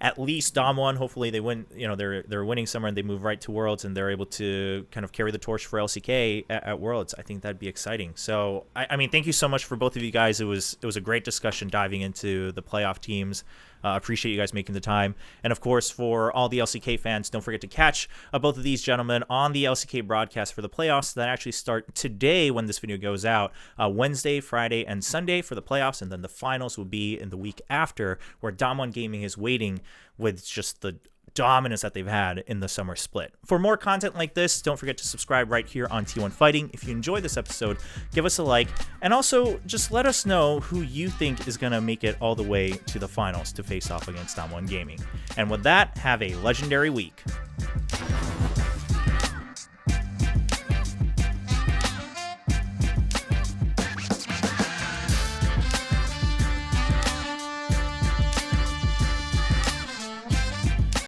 at least Damwon, hopefully they win. They're winning summer and they move right to Worlds and they're able to kind of carry the torch for LCK at Worlds. I think that'd be exciting. So I mean, thank you so much for both of you guys. It was a great discussion diving into the playoff teams. Appreciate you guys making the time. And of course, for all the LCK fans, don't forget to catch both of these gentlemen on the LCK broadcast for the playoffs that actually start today when this video goes out. Wednesday, Friday, and Sunday for the playoffs, and then the finals will be in the week after, where Damwon Gaming is waiting with just the dominance that they've had in the summer split. For more content like this, don't forget to subscribe right here on T1 Fighting. If you enjoyed this episode, give us a like, and also just let us know who you think is going to make it all the way to the finals to face off against Damwon Gaming. And with that, have a legendary week.